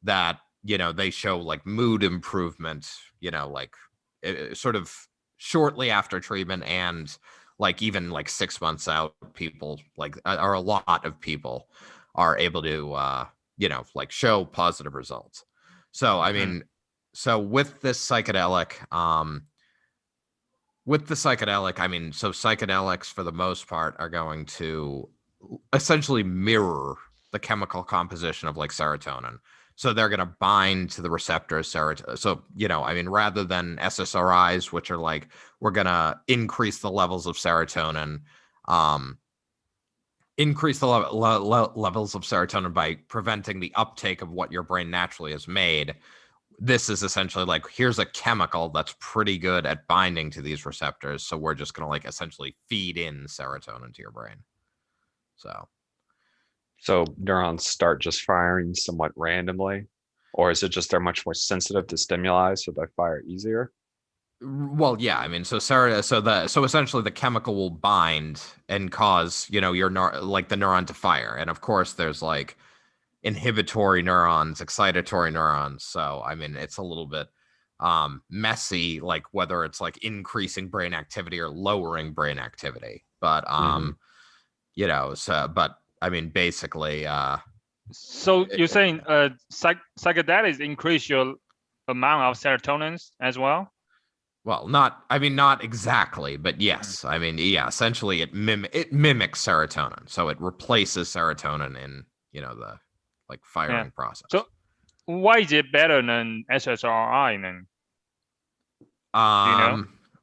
that they show like mood improvement, like sort of shortly after treatment, and like even like 6 months out, people like or a lot of people are able to like show positive results. So I mean, so with the psychedelic, I mean, so psychedelics for the most part are going to essentially mirror the chemical composition of like serotonin. So they're going to bind to the receptor serotonin. So, I mean, rather than SSRIs, which are like, we're going to increase the levels of serotonin, increase the levels of serotonin by preventing the uptake of what your brain naturally has made. This is essentially like, here's a chemical that's pretty good at binding to these receptors. So we're just going to like essentially feed in serotonin to your brain. So neurons start just firing somewhat randomly, or is it just they're much more sensitive to stimuli, so they fire easier? Well, yeah, I mean, so essentially the chemical will bind and cause, your like the neuron to fire. And of course there's like inhibitory neurons, excitatory neurons. So I mean, it's a little bit messy, like whether it's like increasing brain activity or lowering brain activity. But but I mean, basically so you're saying psychedelics increase your amount of serotonin as well? Well, not exactly, but yes. I mean, yeah, essentially it mimics serotonin. So it replaces serotonin in, the like firing process. So why is it better than SSRI then?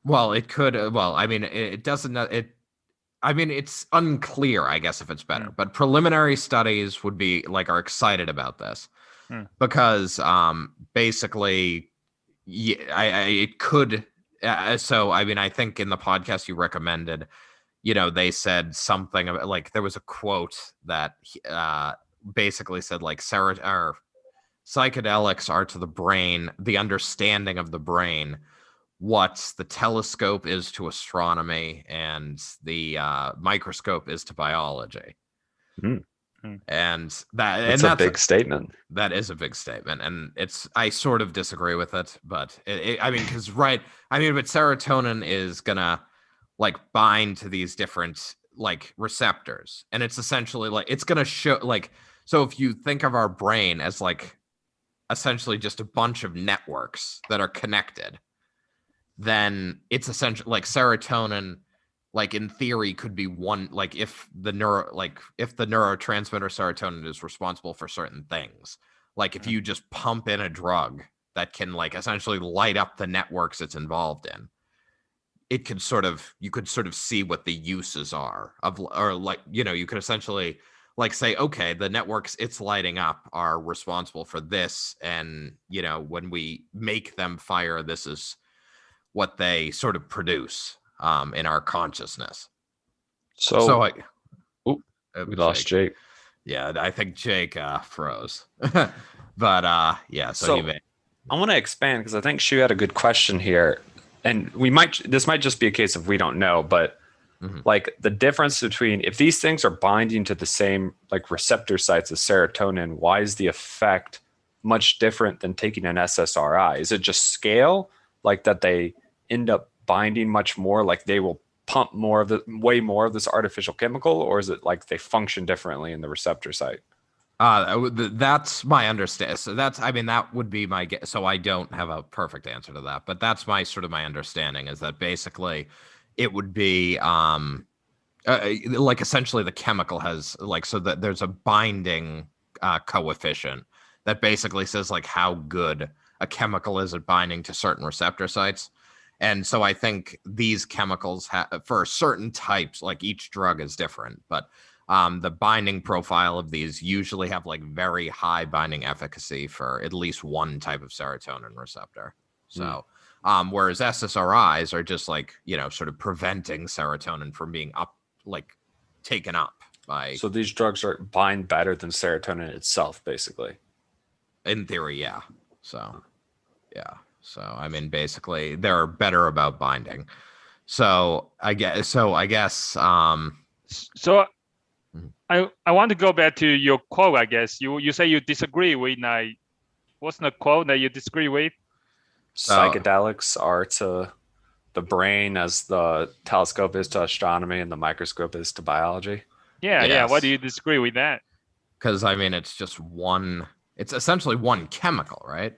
Well, it could, well, I mean, it doesn't, I mean, it's unclear, I guess, if it's better, but preliminary studies would be like are excited about this because basically, it could. So, I mean, I think in the podcast you recommended, they said something about like there was a quote that basically said like psychedelics are to the brain, the understanding of the brain, what the telescope is to astronomy and the microscope is to biology. And that's a big statement. That is a big statement, and I sort of disagree with it, but I mean, because but serotonin is gonna like bind to these different like receptors, and it's essentially like it's gonna show like, so if you think of our brain as like essentially just a bunch of networks that are connected, then it's essentially like serotonin, like in theory could be one, like if the neurotransmitter serotonin is responsible for certain things, like if you just pump in a drug that can like essentially light up the networks it's involved in, it could you could sort of see what the uses are of, or like, you could essentially like say, okay, the networks it's lighting up are responsible for this, and when we make them fire, this is what they sort of produce in our consciousness. So we lost Jake. Yeah, I think Jake froze. But yeah, so you may. I want to expand because I think Shu had a good question here, and this might just be a case of we don't know, but like the difference between if these things are binding to the same like receptor sites as serotonin, why is the effect much different than taking an SSRI? Is it just scale, like that they end up binding much more, like they will pump way more of this artificial chemical, or is it like they function differently in the receptor site? That's my understanding. So that would be my guess. So I don't have a perfect answer to that, but that's my understanding is that basically it would be like essentially the chemical has like, so that there's a binding coefficient that basically says like how good a chemical is at binding to certain receptor sites. And so I think these chemicals for certain types, like each drug is different, but the binding profile of these usually have like very high binding efficacy for at least one type of serotonin receptor. So whereas SSRIs are just like, sort of preventing serotonin from being taken up by. So these drugs bind better than serotonin itself, basically. In theory, yeah. So, yeah. So, I mean, basically, they're better about binding. So, I guess. So, I want to go back to your quote. I guess you say you disagree with what's the quote that you disagree with? Psychedelics are to the brain as the telescope is to astronomy and the microscope is to biology. Yeah, yeah. Why do you disagree with that? Because I mean, it's just one. It's essentially one chemical, right?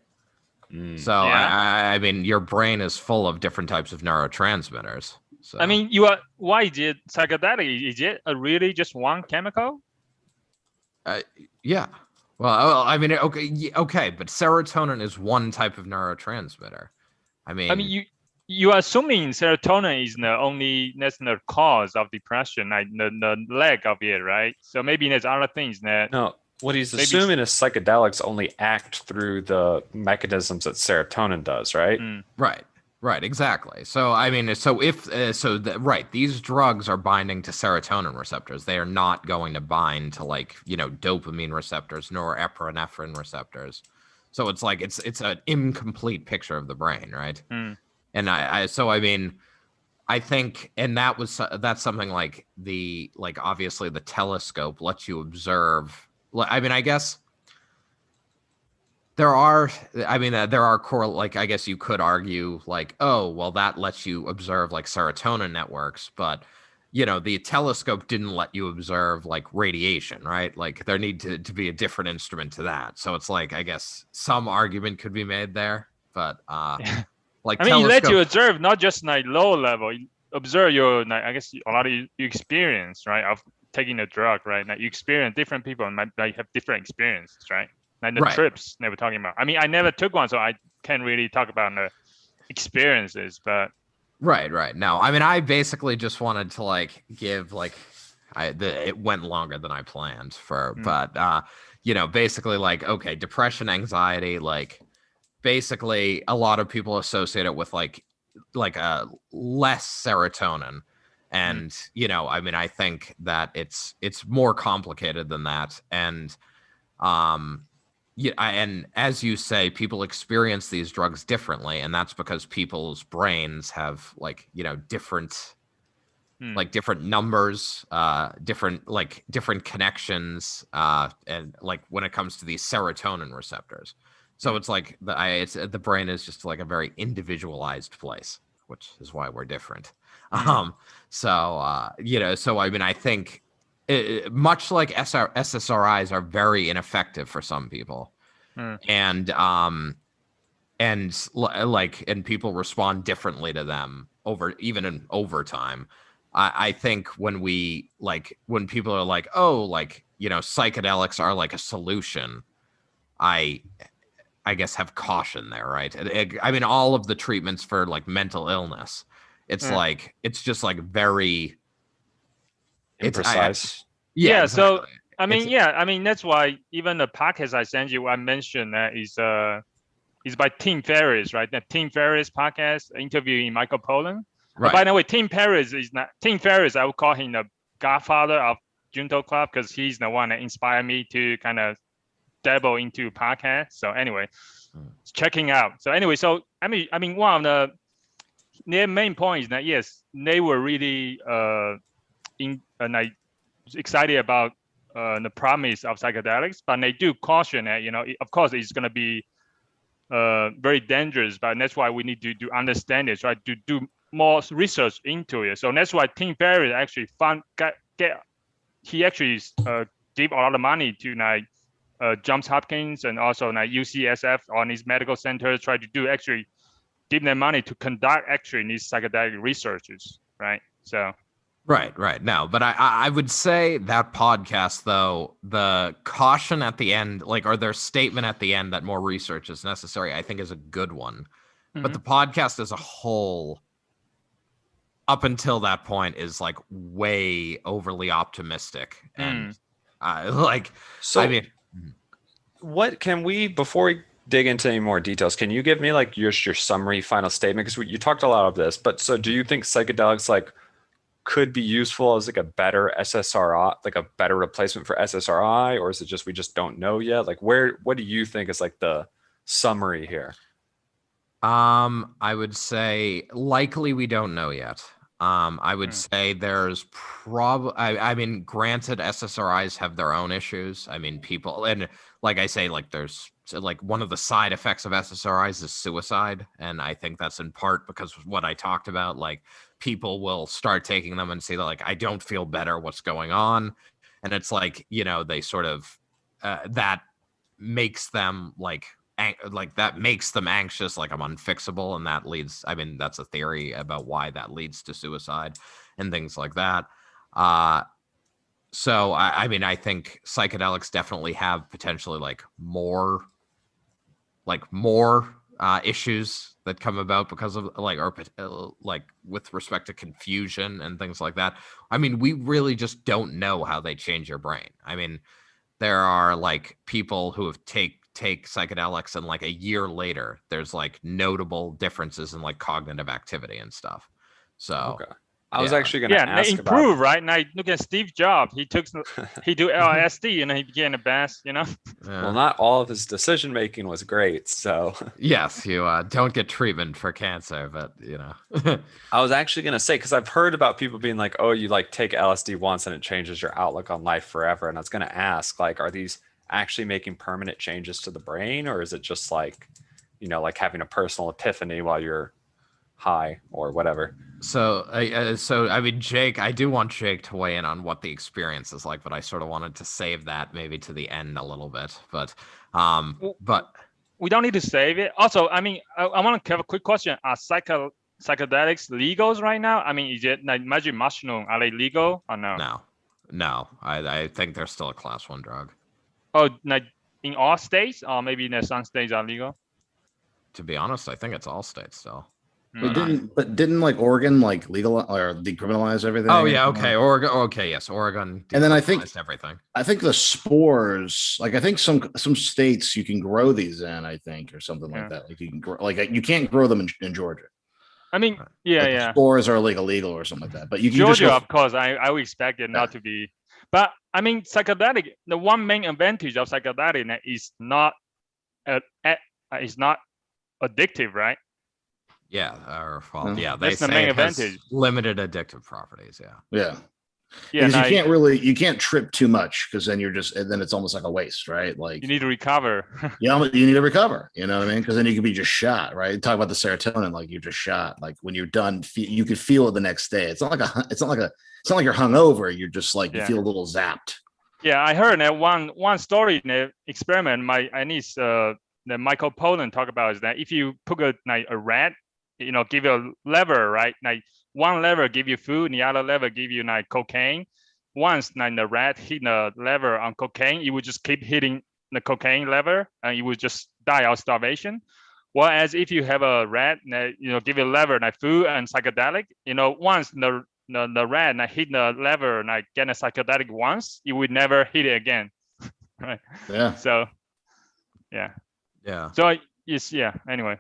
So yeah. I mean, your brain is full of different types of neurotransmitters. So I mean, why is it psychedelic? Is it really just one chemical? Yeah. Well, I mean, okay, but serotonin is one type of neurotransmitter. I mean, you are assuming serotonin is the only necessary cause of depression, like the lack of it, right? So maybe there's other things that. No, what he's assuming is psychedelics only act through the mechanisms that serotonin does, right? Right, exactly. So I mean, right, these drugs are binding to serotonin receptors. They are not going to bind to like, dopamine receptors, nor epinephrine receptors. So it's like it's an incomplete picture of the brain, right? And I think, and that's something like obviously the telescope lets you observe. I mean, I guess there are I guess you could argue like, oh, well, that lets you observe like serotonin networks, but the telescope didn't let you observe like radiation, right? Like there need to be a different instrument to that. So it's like, I guess some argument could be made there, but like, I mean, you let you observe not just like low level, you observe your, I guess a lot of your experience, right, of taking a drug, right? Like you experience different people and might have different experiences, right? Like the trips they were talking about. I mean, I never took one, so I can't really talk about the experiences, but Right. No, I mean, I basically just wanted to like give like it went longer than I planned for, but basically like, okay, depression, anxiety, like basically a lot of people associate it with like less serotonin. And I mean, I think that it's more complicated than that. And and as you say, people experience these drugs differently, and that's because people's brains have like different like different numbers, different connections, and like when it comes to these serotonin receptors. So it's like the brain is just like a very individualized place, which is why we're different. So I mean, I think much like SSRIs are very ineffective for some people, and people respond differently to them over time. I think when people are like, oh, like psychedelics are like a solution, I guess have caution there, right? I mean, all of the treatments for like mental illness, it's like it's just like very imprecise. Yeah, exactly. So I mean, that's why even the podcast I sent you, I mentioned that is by Tim Ferriss, right? The Tim Ferriss podcast interviewing Michael Pollan. Right. By the way, Tim Ferriss is not Tim Ferriss. I would call him the godfather of Junto Club because he's the one that inspired me to kind of dabble into podcasts. So anyway, checking out. So anyway, so I mean, one of their main point is that yes, they were really excited about the promise of psychedelics, but they do caution that of course it's going to be very dangerous, but that's why we need to understand it, right? To do more research into it. So that's why Tim Ferriss actually he actually gave a lot of money to Johns Hopkins and also UCSF on these medical centers, try to actually give them money to conduct actually these psychedelic researches, right? So. Right. No, but I would say that podcast, though, the caution at the end, or their statement at the end that more research is necessary, I think is a good one. But the podcast as a whole, up until that point, is like way overly optimistic. And so I mean, what can we, before we dig into any more details, can you give me like your summary final statement? Because you talked a lot of this, but so do you think psychedelics could be useful as like a better SSRI, like a better replacement for SSRI, or is it just we just don't know yet? Like what do you think is like the summary here? I would say likely we don't know yet. I would say there's I mean, granted, SSRIs have their own issues. I mean, people, and like I say, like there's like one of the side effects of SSRIs is suicide. And I think that's in part because of what I talked about, like people will start taking them and say that like, I don't feel better. What's going on? And it's like, they sort of, that makes them that makes them anxious, like I'm unfixable, and that leads, I mean, that's a theory about why that leads to suicide and things like that. So I mean, I think psychedelics definitely have potentially more issues that come about because of with respect to confusion and things like that. I mean, we really just don't know how they change your brain. I mean, there are people who have take psychedelics and a year later there's notable differences in cognitive activity and stuff. So okay. I was actually going to ask they improve, right? Now look at Steve Jobs. He do LSD and he became the best, Well, not all of his decision making was great, so yes, you don't get treatment for cancer, but I was actually going to say, because I've heard about people being like, oh, you take LSD once and it changes your outlook on life forever. And I was going to ask, are these actually making permanent changes to the brain, or is it just having a personal epiphany while you're high or whatever? So I mean, Jake, I do want Jake to weigh in on what the experience is like, but I sort of wanted to save that maybe to the end a little bit. But we don't need to save it. Also, I mean, I want to have a quick question: are psychedelics legals right now? I mean, is it magic mushroom? Are they legal or no? No. I think they're still a class 1 drug. Oh, in all states, or maybe in some states are legal? To be honest, I think it's all states still. Didn't like Oregon like legal or decriminalize everything? Oh yeah, okay. Oregon. Okay, yes, Oregon. And then I think everything. I think the spores, like I think some states you can grow these in, I think, or something like that. Like you can grow, like you can't grow them in Georgia. I mean, yeah. Spores are like illegal or something like that. But you can Georgia, just of course, I would expect it not to be. But I mean, psychedelic. The one main advantage of psychedelic is not addictive, right? Yeah, yeah. That's the main advantage. Limited addictive proproperties. Yeah. Because you can't trip too much because then then it's almost like a waste, right? Like you need to recover. You need to recover. You know what I mean? Because then you could be just shot, right? Talk about the serotonin, like you're just shot. Like when you're done, you could feel it the next day. It's not like you're hungover. You're just like you feel a little zapped. Yeah, I heard that one story in the experiment. My niece, the Michael Pollan talk about is that if you put a rat, give you a lever, right? Like one lever give you food, and the other lever give you cocaine. Once the rat hit the lever on cocaine, it would just keep hitting the cocaine lever, and it would just die of starvation. Whereas if you have a rat, give you a lever, food and psychedelic, once the rat hit the lever and get a psychedelic once, it would never hit it again, right? Yeah. So, yeah. So anyway.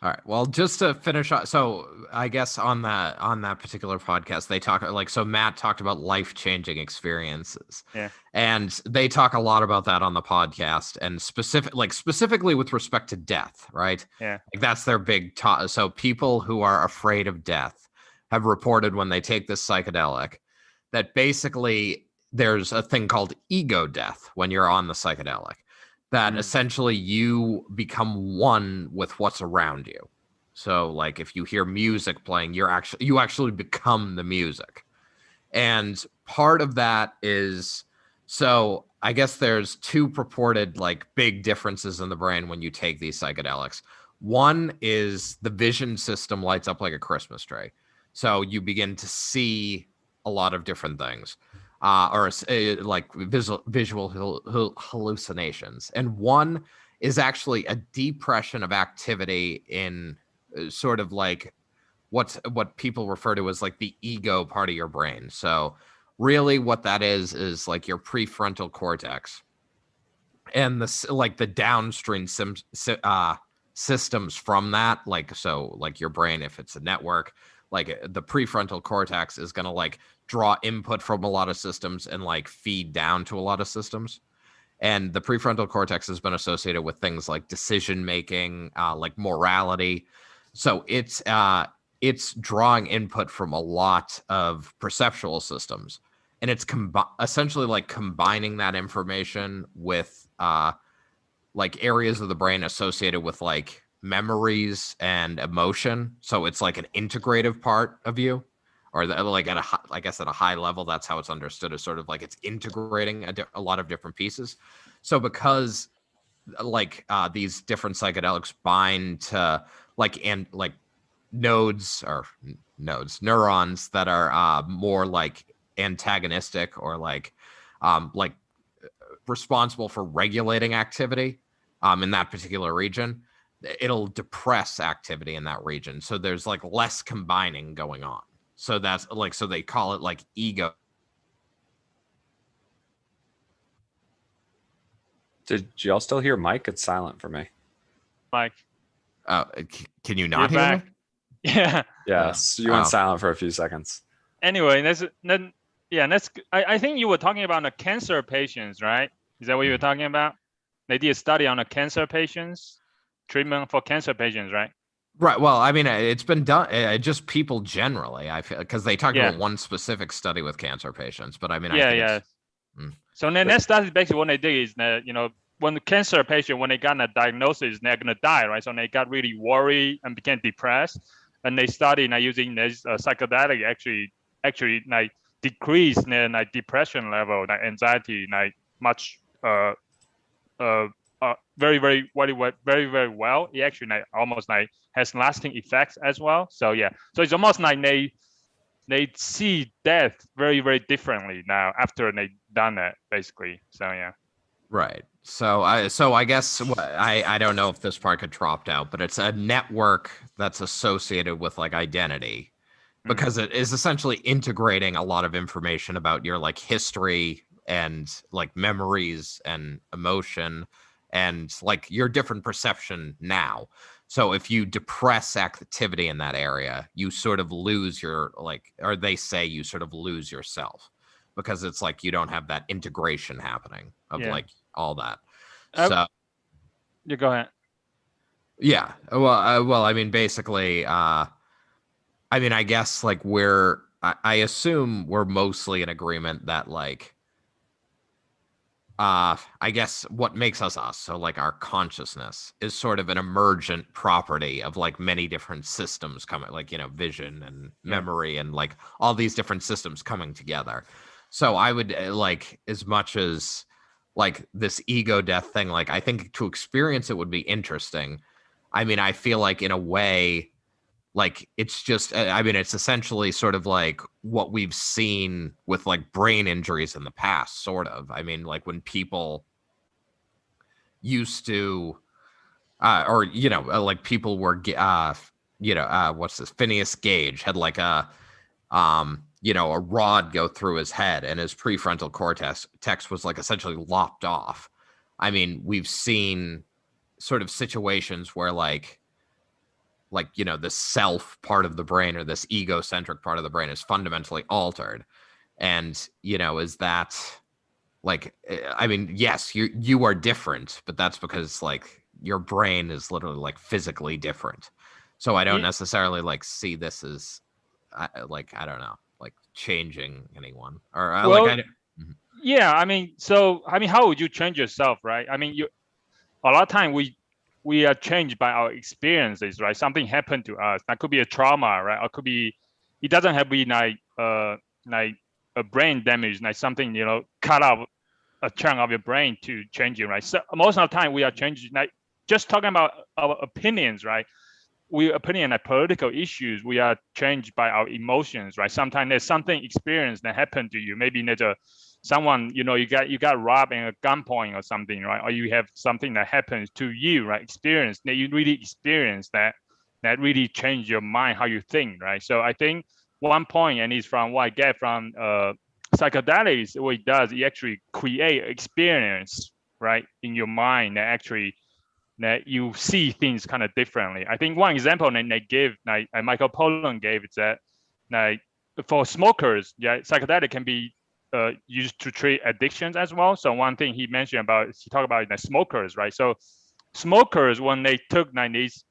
All right. Well, just to finish up, so I guess on that particular podcast, they talk so Matt talked about life-changing experiences. Yeah. And they talk a lot about that on the podcast, and specifically with respect to death, right? Yeah. Like that's their big talk. So people who are afraid of death have reported when they take this psychedelic that basically there's a thing called ego death when you're on the psychedelic. That essentially you become one with what's around you. So like if you hear music playing, you actually become the music. And part of that is, so I guess there's two purported big differences in the brain when you take these psychedelics. One is the vision system lights up like a Christmas tree. So you begin to see a lot of different things. Or visual hallucinations. And one is actually a depression of activity in sort of like what people refer to as the ego part of your brain. So really what that is like your prefrontal cortex and the downstream systems from that. Your brain, if it's a network, the prefrontal cortex is going to draw input from a lot of systems and feed down to a lot of systems. And the prefrontal cortex has been associated with things like decision making, morality. So it's drawing input from a lot of perceptual systems, and it's essentially combining that information with areas of the brain associated with memories and emotion. So it's an integrative part of you. Or at a high level, that's how it's understood, as sort of it's integrating a lot of different pieces. So because these different psychedelics bind to neurons that are more antagonistic or responsible for regulating activity in that particular region, it'll depress activity in that region. So there's less combining going on. So that's so they call it ego. Did y'all still hear Mike? It's silent for me. Mike. Can you not hear back. me? Yeah. Yes. You went silent for a few seconds. Anyway, I think you were talking about the cancer patients, right? Is that what you were talking about? They did a study on the cancer patients, treatment for cancer patients, right? Right. Well, I mean, it's been done. Just people generally. I feel because they talked about one specific study with cancer patients, but I mean, So then that study basically what they did is that when the cancer patient when they got a diagnosis, they're gonna die, right? So they got really worried and became depressed, and they started using this psychedelic actually decrease their depression level, anxiety, much very very well. It actually almost has lasting effects as well. So so it's almost they see death very very differently now after they done that, basically. So Right. So I guess I don't know if this part got dropped out, but it's a network that's associated with like identity because it is essentially integrating a lot of information about your like history and like memories and emotion and like your different perception now. So if you depress activity in that area, you sort of lose your like, or they say you sort of lose yourself because it's like you don't have that integration happening of Yeah. like all that. Uh, So You go ahead. yeah, well, I mean, basically, I mean, I guess like I assume we're mostly in agreement that like, I guess what makes us us, so like our consciousness is sort of an emergent property of like many different systems coming, like, you know, vision and memory and like all these different systems coming together. So I would like, as much as like this ego death thing, like I think to experience it would be interesting. I mean, I feel like in a way, like it's just I mean it's essentially sort of like what we've seen with like brain injuries in the past, sort of. I mean, like when people used to or you know like people were what's this, Phineas Gage had like a you know, a rod go through his head and his prefrontal cortex was like essentially lopped off. I mean, we've seen sort of situations where like you know, this self part of the brain or this egocentric part of the brain is fundamentally altered. And you know, is that like I mean, yes, you are different, but that's because like your brain is literally like physically different. So I don't Ye- necessarily like see this as like I don't know, like changing anyone or like Well, I yeah. I mean, so I mean, how would you change yourself, right? I mean, you a lot of time we are changed by our experiences, right? Something happened to us. That could be a trauma, right? Or could be it doesn't have to be like a brain damage, like something, you know, cut off a chunk of your brain to change you, right? So most of the time we are changing, like just talking about our opinions, right? We opinion like political issues, we are changed by our emotions, right? Sometimes there's something experience that happened to you. Maybe there's someone, you know, you got robbed in a gunpoint or something, right? Or you have something that happens to you, right? Experience that you really experience that really change your mind, how you think, right? So I think one point, and it's from what I get from psychedelics, what it does, it actually create experience, right, in your mind that actually that you see things kind of differently. I think one example that they give, like Michael Pollan gave, is that like for smokers, yeah, psychedelic can be used to treat addictions as well. So one thing he mentioned about, he talked about the smokers, right? So smokers, when they took like these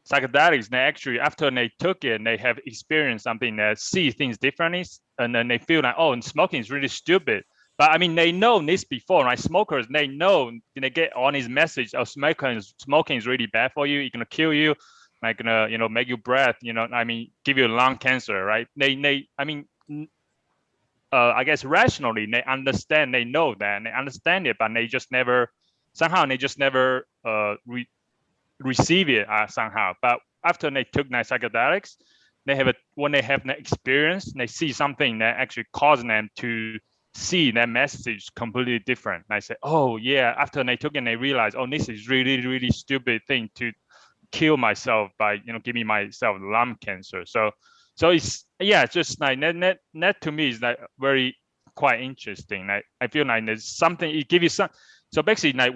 psychedelics, they actually, after they took it, they have experienced something that see things differently, and then they feel like, oh, and smoking is really stupid. But I mean, they know this before, right? Smokers, they know, they get on this message of smoking is really bad for you. It's gonna kill you, like gonna, you know, make you breath, you know, I mean, give you lung cancer, right? I mean, I guess rationally, they understand, they know that, and they understand it, but they just never, somehow they just never receive it somehow. But after they took night psychedelics, they have when they have an experience, they see something that actually caused them to see that message completely different. And I say, oh yeah, after they took it, they realize, oh, this is really, really stupid thing to kill myself by, you know, giving myself lung cancer. So it's, yeah, just like that to me is like very quite interesting. Like I feel like there's something, it gives you some, so basically like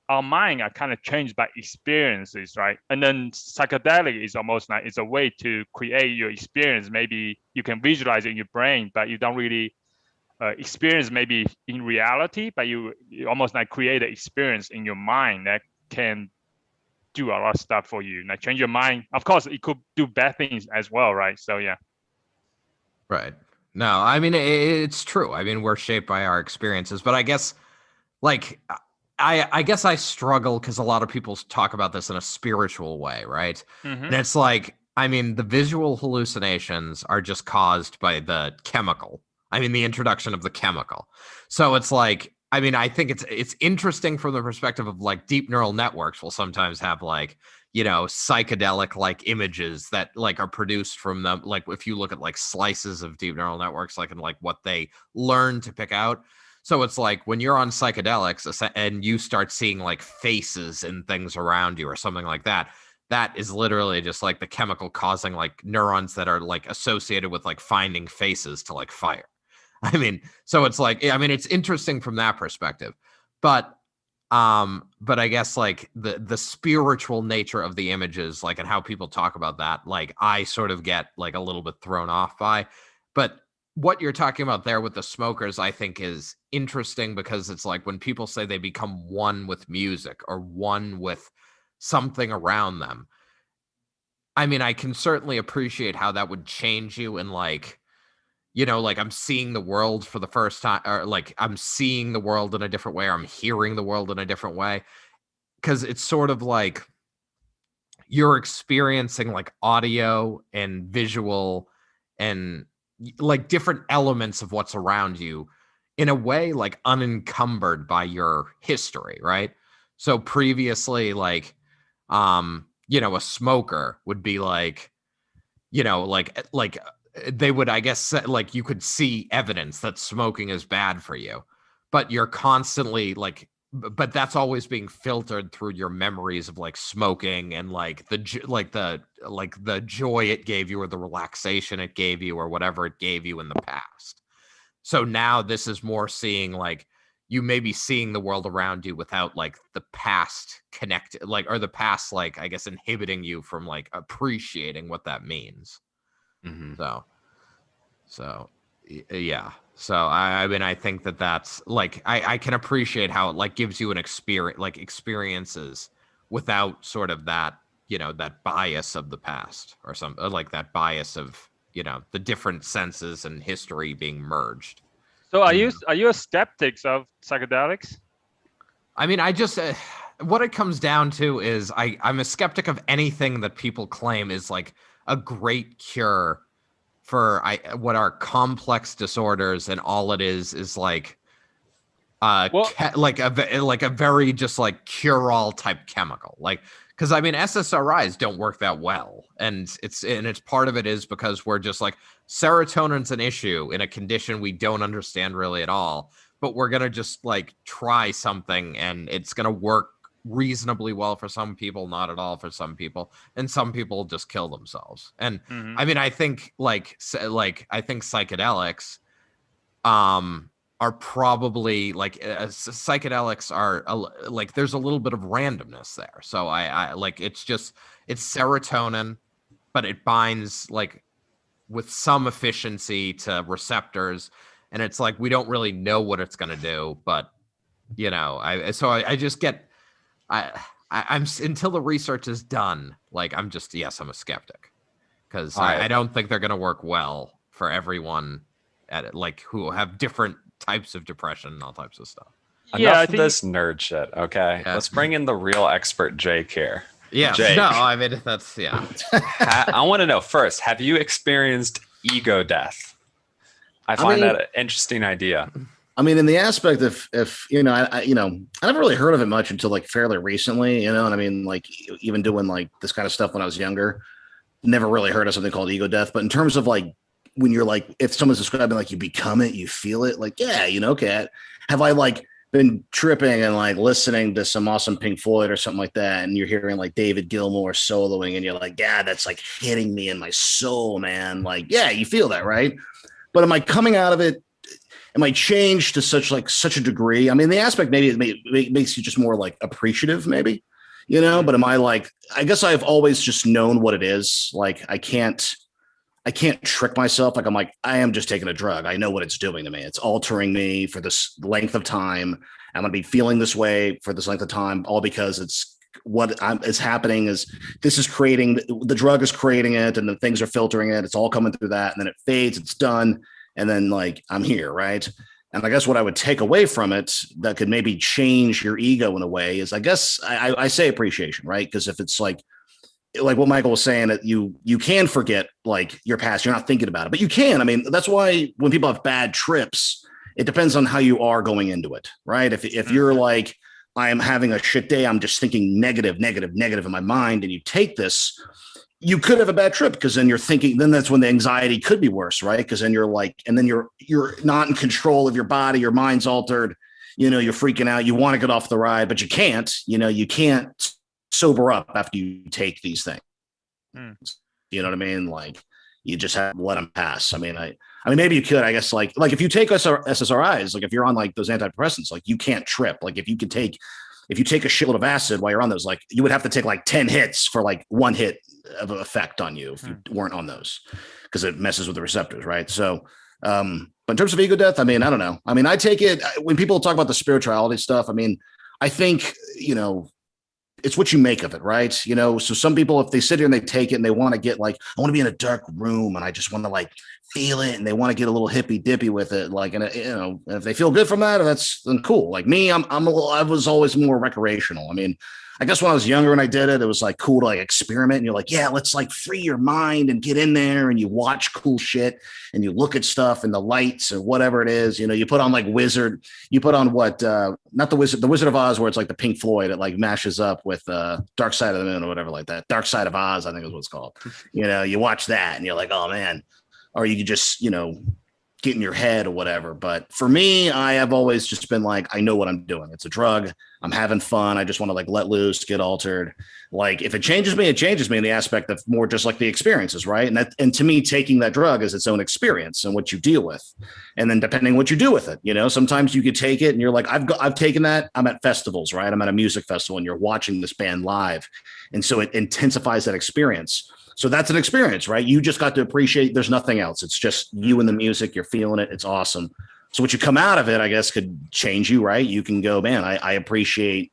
our mind are kind of changed by experiences, right? And then psychedelic is almost like, it's a way to create your experience. Maybe you can visualize it in your brain, but you don't really experience maybe in reality, but you almost like create an experience in your mind that can do a lot of stuff for you, like change your mind. Of course, it could do bad things as well, right? So yeah. right. No, I mean it's true. I mean, we're shaped by our experiences, but I guess like I guess I struggle because a lot of people talk about this in a spiritual way, right? And it's like, I mean, the visual hallucinations are just caused by the chemical. I mean, the introduction of the chemical. So it's like, I mean, I think it's interesting from the perspective of like deep neural networks will sometimes have like, you know, psychedelic like images that like are produced from them. Like if you look at like slices of deep neural networks, like and like what they learn to pick out. So it's like when you're on psychedelics and you start seeing like faces and things around you or something like that, that is literally just like the chemical causing like neurons that are like associated with like finding faces to like fire. I mean, so it's like, I mean, it's interesting from that perspective, but I guess like the spiritual nature of the images, like, and how people talk about that, like I sort of get like a little bit thrown off by. But what you're talking about there with the smokers, I think is interesting, because it's like when people say they become one with music or one with something around them. I mean, I can certainly appreciate how that would change you, and like, you know, like I'm seeing the world for the first time, or like I'm seeing the world in a different way, or I'm hearing the world in a different way. Because it's sort of like you're experiencing like audio and visual and like different elements of what's around you in a way like unencumbered by your history, right? So previously, like, you know, a smoker would be like, you know, like they would, I guess, like you could see evidence that smoking is bad for you, but you're constantly like, but that's always being filtered through your memories of like smoking and like the joy it gave you, or the relaxation it gave you, or whatever it gave you in the past. So now this is more seeing like you may be seeing the world around you without like the past connected, like, or the past, like, I guess, inhibiting you from like appreciating what that means. Mm-hmm. So yeah. So I mean, I think that's like, I can appreciate how it like gives you an experience, like experiences without sort of that, you know, that bias of the past, or something like that bias of, you know, the different senses and history being merged. So are you a skeptic of psychedelics? I mean, I just what it comes down to is I'm a skeptic of anything that people claim is like a great cure for what are complex disorders, and all it is like like a very just like cure-all type chemical, like, because I mean SSRIs don't work that well, and it's part of it is because we're just like, serotonin's an issue in a condition we don't understand really at all, but we're gonna just like try something, and it's gonna work reasonably well for some people, not at all for some people, and some people just kill themselves. And I mean, I think like I think psychedelics are probably like psychedelics are like there's a little bit of randomness there. So I like, it's serotonin, but it binds like with some efficiency to receptors, and it's like we don't really know what it's going to do, but you know, I just get I'm until the research is done, like I'm a skeptic, because I don't think they're going to work well for everyone at like who have different types of depression and all types of stuff. Enough of this nerd shit, okay? Yeah. Let's bring in the real expert, Jake, here. Yeah, Jake, no, I mean, that's, yeah. I want to know first, have you experienced ego death? I find that an interesting idea. I mean, in the aspect of, if you know, I never really heard of it much until like fairly recently, you know, and I mean, like even doing like this kind of stuff when I was younger, never really heard of something called ego death. But in terms of like, when you're like, if someone's describing like you become it, you feel it, like, yeah, you know, okay, have I like been tripping and like listening to some awesome Pink Floyd or something like that, and you're hearing like David Gilmour soloing, and you're like, yeah, that's like hitting me in my soul, man. Like, yeah, you feel that, right? But am I coming out of it? Am I changed to such a degree? I mean, the aspect maybe it makes you just more like appreciative, maybe, you know. But am I like? I guess I've always just known what it is. Like, I can't trick myself. Like, I'm like, I am just taking a drug. I know what it's doing to me. It's altering me for this length of time. I'm going to be feeling this way for this length of time, all because it's what is happening is this is creating, the drug is creating it, and the things are filtering it. It's all coming through that. And then it fades, it's done. And then like, I'm here. Right. And I guess what I would take away from it that could maybe change your ego in a way is, I guess I say appreciation, right? Because if it's like what Michael was saying, that you can forget like your past, you're not thinking about it, but you can. I mean, that's why when people have bad trips, it depends on how you are going into it, right? If you're like, I am having a shit day, I'm just thinking negative in my mind, and you take this, you could have a bad trip because then you're thinking, then that's when the anxiety could be worse, right? Because then you're like, and then you're not in control of your body, your mind's altered, you're freaking out, you want to get off the ride, but you can't, you can't sober up after you take these things. You know what I mean? Like you just have to let them pass. I mean, maybe you could, I guess, like if you take SSRIs, like if you're on like those antidepressants, like you can't trip. Like if you take a shitload of acid while you're on those, like you would have to take like 10 hits for like one hit of effect on you if you weren't on those, because it messes with the receptors, right? So, but in terms of ego death, I mean, I don't know. I mean, I take it when people talk about the spirituality stuff. I mean, I think, it's what you make of it, right? So some people, if they sit here and they take it and they want to get like, I want to be in a dark room and I just want to like feel it, and they want to get a little hippy dippy with it, like, and if they feel good from that, that's then cool. Like me, I was always more recreational. I mean, I guess when I was younger and I did it, it was like cool to like experiment. And you're like, yeah, let's like free your mind and get in there, and you watch cool shit and you look at stuff and the lights or whatever it is. You put on like Wizard, you put on what, not the Wizard of Oz, where it's like the Pink Floyd, it like mashes up with Dark Side of the Moon or whatever like that. Dark Side of Oz, I think is what it's called. You watch that and you're like, oh man. Or you could just, get in your head or whatever. But for me, I have always just been like, I know what I'm doing. It's a drug. I'm having fun. I just want to like let loose, get altered. Like if it changes me, it changes me in the aspect of more just like the experiences, right? And to me, taking that drug is its own experience and what you deal with. And then depending what you do with it, sometimes you could take it and you're like, I've taken that. I'm at festivals, right? I'm at a music festival and you're watching this band live. And so it intensifies that experience. So that's an experience, right? You just got to appreciate there's nothing else. It's just you and the music. You're feeling it. It's awesome. So what you come out of it, I guess, could change you, right? You can go, man, I appreciate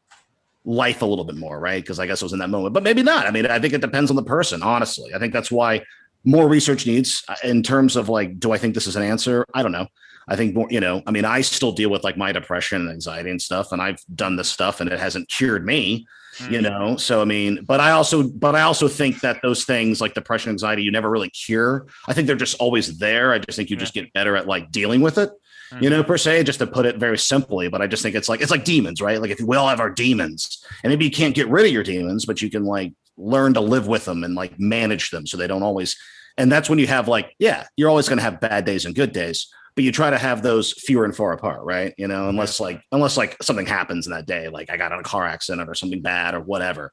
life a little bit more, right? Because I guess I was in that moment, but maybe not. I mean, I think it depends on the person, honestly. I think that's why more research needs in terms of like, do I think this is an answer? I don't know. I think more, I still deal with like my depression and anxiety and stuff, and I've done this stuff and it hasn't cured me. So I mean, but I also think that those things like depression, anxiety, you never really cure. I think they're just always there. I just think you just get better at like dealing with it, per se, just to put it very simply. But I just think it's like demons, right? Like if we all have our demons, and maybe you can't get rid of your demons, but you can like learn to live with them and like manage them so they don't always. And that's when you have like, you're always going to have bad days and good days, but you try to have those fewer and far apart, right? Unless something happens in that day, like I got in a car accident or something bad or whatever,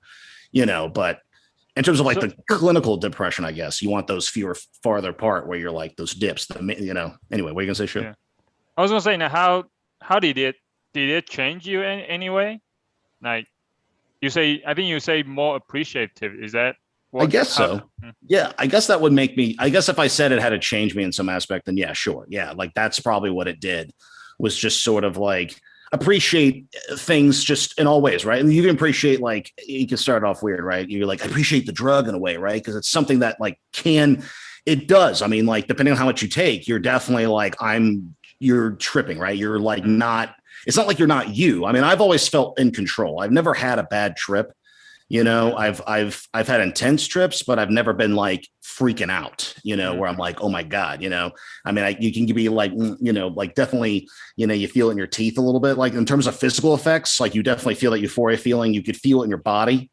but in terms of like the clinical depression, I guess you want those fewer, farther apart where you're like those dips, anyway, what are you gonna say, Shu? Yeah. I was gonna say, now, how did it change you in any way? Like I think you say more appreciative. Is that? I guess so. Yeah, I guess that would make me, I guess if I said it had to change me in some aspect, then yeah, sure. Yeah, like that's probably what it did, was just sort of like appreciate things just in all ways, right? And you can appreciate, like, you can start off weird, right? You're like, appreciate the drug in a way, right? Because it's something that like it does. I mean, like, depending on how much you take, you're definitely like, you're tripping, right? You're like it's not like you're not you. I mean, I've always felt in control. I've never had a bad trip. I've had intense trips, but I've never been like freaking out, where I'm like, oh my God, I mean, you can be like, like definitely, you feel it in your teeth a little bit, like in terms of physical effects, like you definitely feel that euphoria feeling, you could feel it in your body,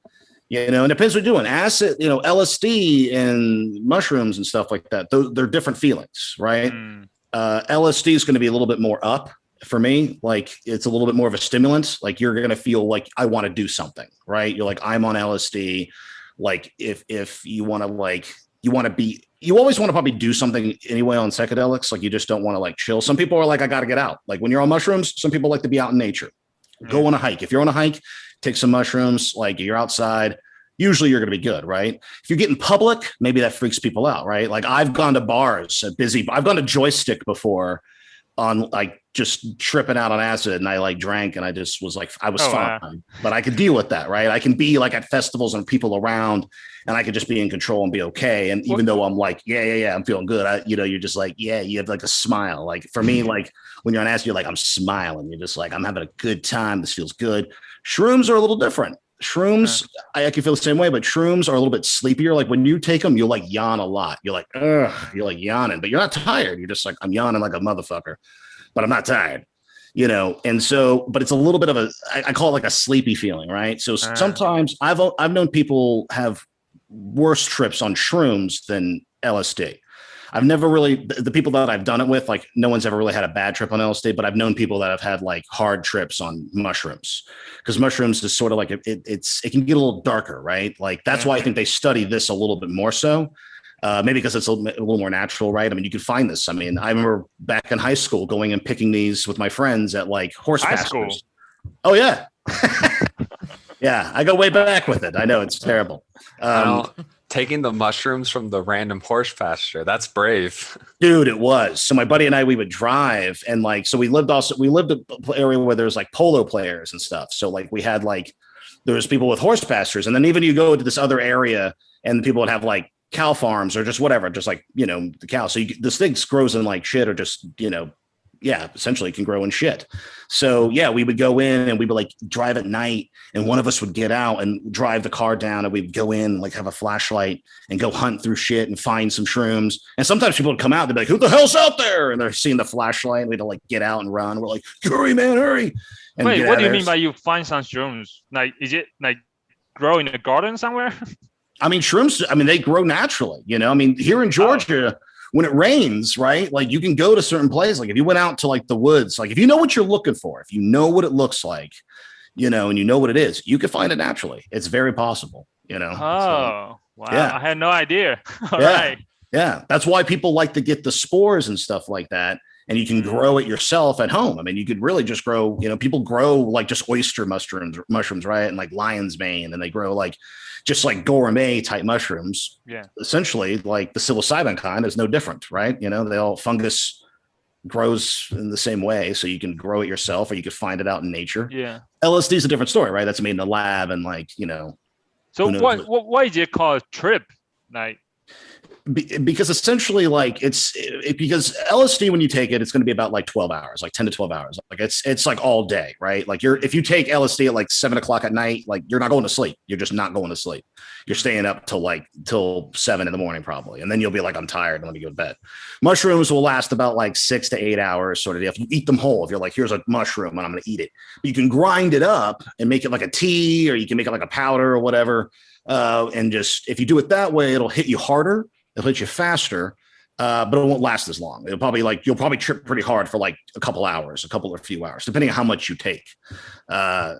and it depends what you're doing. Acid, LSD and mushrooms and stuff like that. They're different feelings, right? LSD is going to be a little bit more up. For me, like it's a little bit more of a stimulant. Like you're going to feel like I want to do something, right? You're like, I'm on LSD. Like if you want to, like, you always want to probably do something anyway on psychedelics. Like you just don't want to like chill. Some people are like, I got to get out. Like when you're on mushrooms, some people like to be out in nature. Go on a hike. If you're on a hike, take some mushrooms, like you're outside. Usually you're going to be good, right? If you get in public, maybe that freaks people out, right? Like I've gone to bars, I've gone to Joystick before on like just tripping out on acid, and I like drank and I just was like, I was fine, wow. But I could deal with that, right? I can be like at festivals and people around and I could just be in control and be okay. And even though I'm like, yeah, I'm feeling good. You're just like, you have like a smile. Like for me, like when you're on acid, you're like, I'm smiling. You're just like, I'm having a good time. This feels good. Shrooms are a little different. Shrooms, I can feel the same way, but shrooms are a little bit sleepier. Like when you take them, you'll like yawn a lot. You're like, ugh, you're like yawning, but you're not tired. You're just like, I'm yawning like a motherfucker, but I'm not tired, And so, but it's a little bit of I call it like a sleepy feeling, right? So sometimes I've known people have worse trips on shrooms than LSD. I've never really, the people that I've done it with, like no one's ever really had a bad trip on LSD, but I've known people that have had like hard trips on mushrooms, because mushrooms is sort of like, it can get a little darker, right? Like that's why I think they study this a little bit more so. Maybe because it's a little more natural, right? I mean, you could find this. I mean, I remember back in high school going and picking these with my friends at like horse pastures. Oh yeah. Yeah, I go way back with it. I know it's terrible. Taking the mushrooms from the random horse pasture. That's brave. Dude, it was. So my buddy and I, we would drive, and like, so we lived an area where there's like polo players and stuff. So like we had like, there was people with horse pastures, and then even you go to this other area and people would have like cow farms or just whatever, just like, you know, the cow. So this thing grows in like shit, or just, you know, yeah, essentially it can grow in shit. So yeah, we would go in and we would like drive at night, and one of us would get out and drive the car down, and we'd go in, like have a flashlight and go hunt through shit and find some shrooms. And sometimes people would come out, they'd be like, who the hell's out there? And they're seeing the flashlight, and we'd like get out and run. We're like, hurry, man, hurry. And wait, what do you mean by you find some shrooms? Like, is it like grow in a garden somewhere? I mean, shrooms, I mean, they grow naturally, you know, I mean, here in Georgia, when it rains, right? Like you can go to certain places. Like if you went out to like the woods, like if you know what you're looking for, if you know what it looks like, you know, and you know what it is, you can find it naturally. It's very possible, you know? Oh, so, wow. Yeah. I had no idea. All yeah. right. Yeah. That's why people like to get the spores and stuff like that. And you can grow it yourself at home. I mean, you could really just grow, you know, people grow like just oyster mushrooms, right? And like lion's mane, and they grow like just like gourmet type mushrooms. Yeah. Essentially, like the psilocybin kind is no different, right? You know, they all fungus grows in the same way. So you can grow it yourself, or you could find it out in nature. Yeah. LSD is a different story, right? That's made in a lab, and like, you know. So why is it called trip? Like, because essentially like because LSD, when you take it, it's going to be about like 12 hours, like 10 to 12 hours. Like it's like all day, right? Like if you take LSD at like 7:00 at night, like you're not going to sleep. You're just not going to sleep. You're staying up till 7 in the morning probably. And then you'll be like, I'm tired, and let me go to bed. Mushrooms will last about like 6 to 8 hours sort of. If you eat them whole, if you're like, here's a mushroom and I'm going to eat it, but you can grind it up and make it like a tea, or you can make it like a powder or whatever. And just, if you do it that way, it'll hit you harder. It'll hit you faster, but it won't last as long. You'll probably trip pretty hard for like a couple or few hours, depending on how much you take. And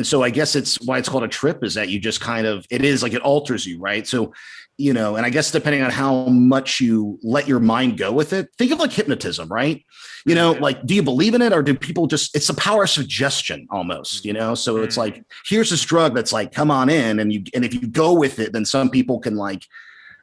so I guess it's why it's called a trip, is that you just kind of, it is like it alters you, right? So, you know, and I guess depending on how much you let your mind go with it, think of like hypnotism, right? You know, like, do you believe in it, or do people just, it's the power of suggestion almost, you know? So it's like, here's this drug that's like, come on in, and if you go with it, then some people can like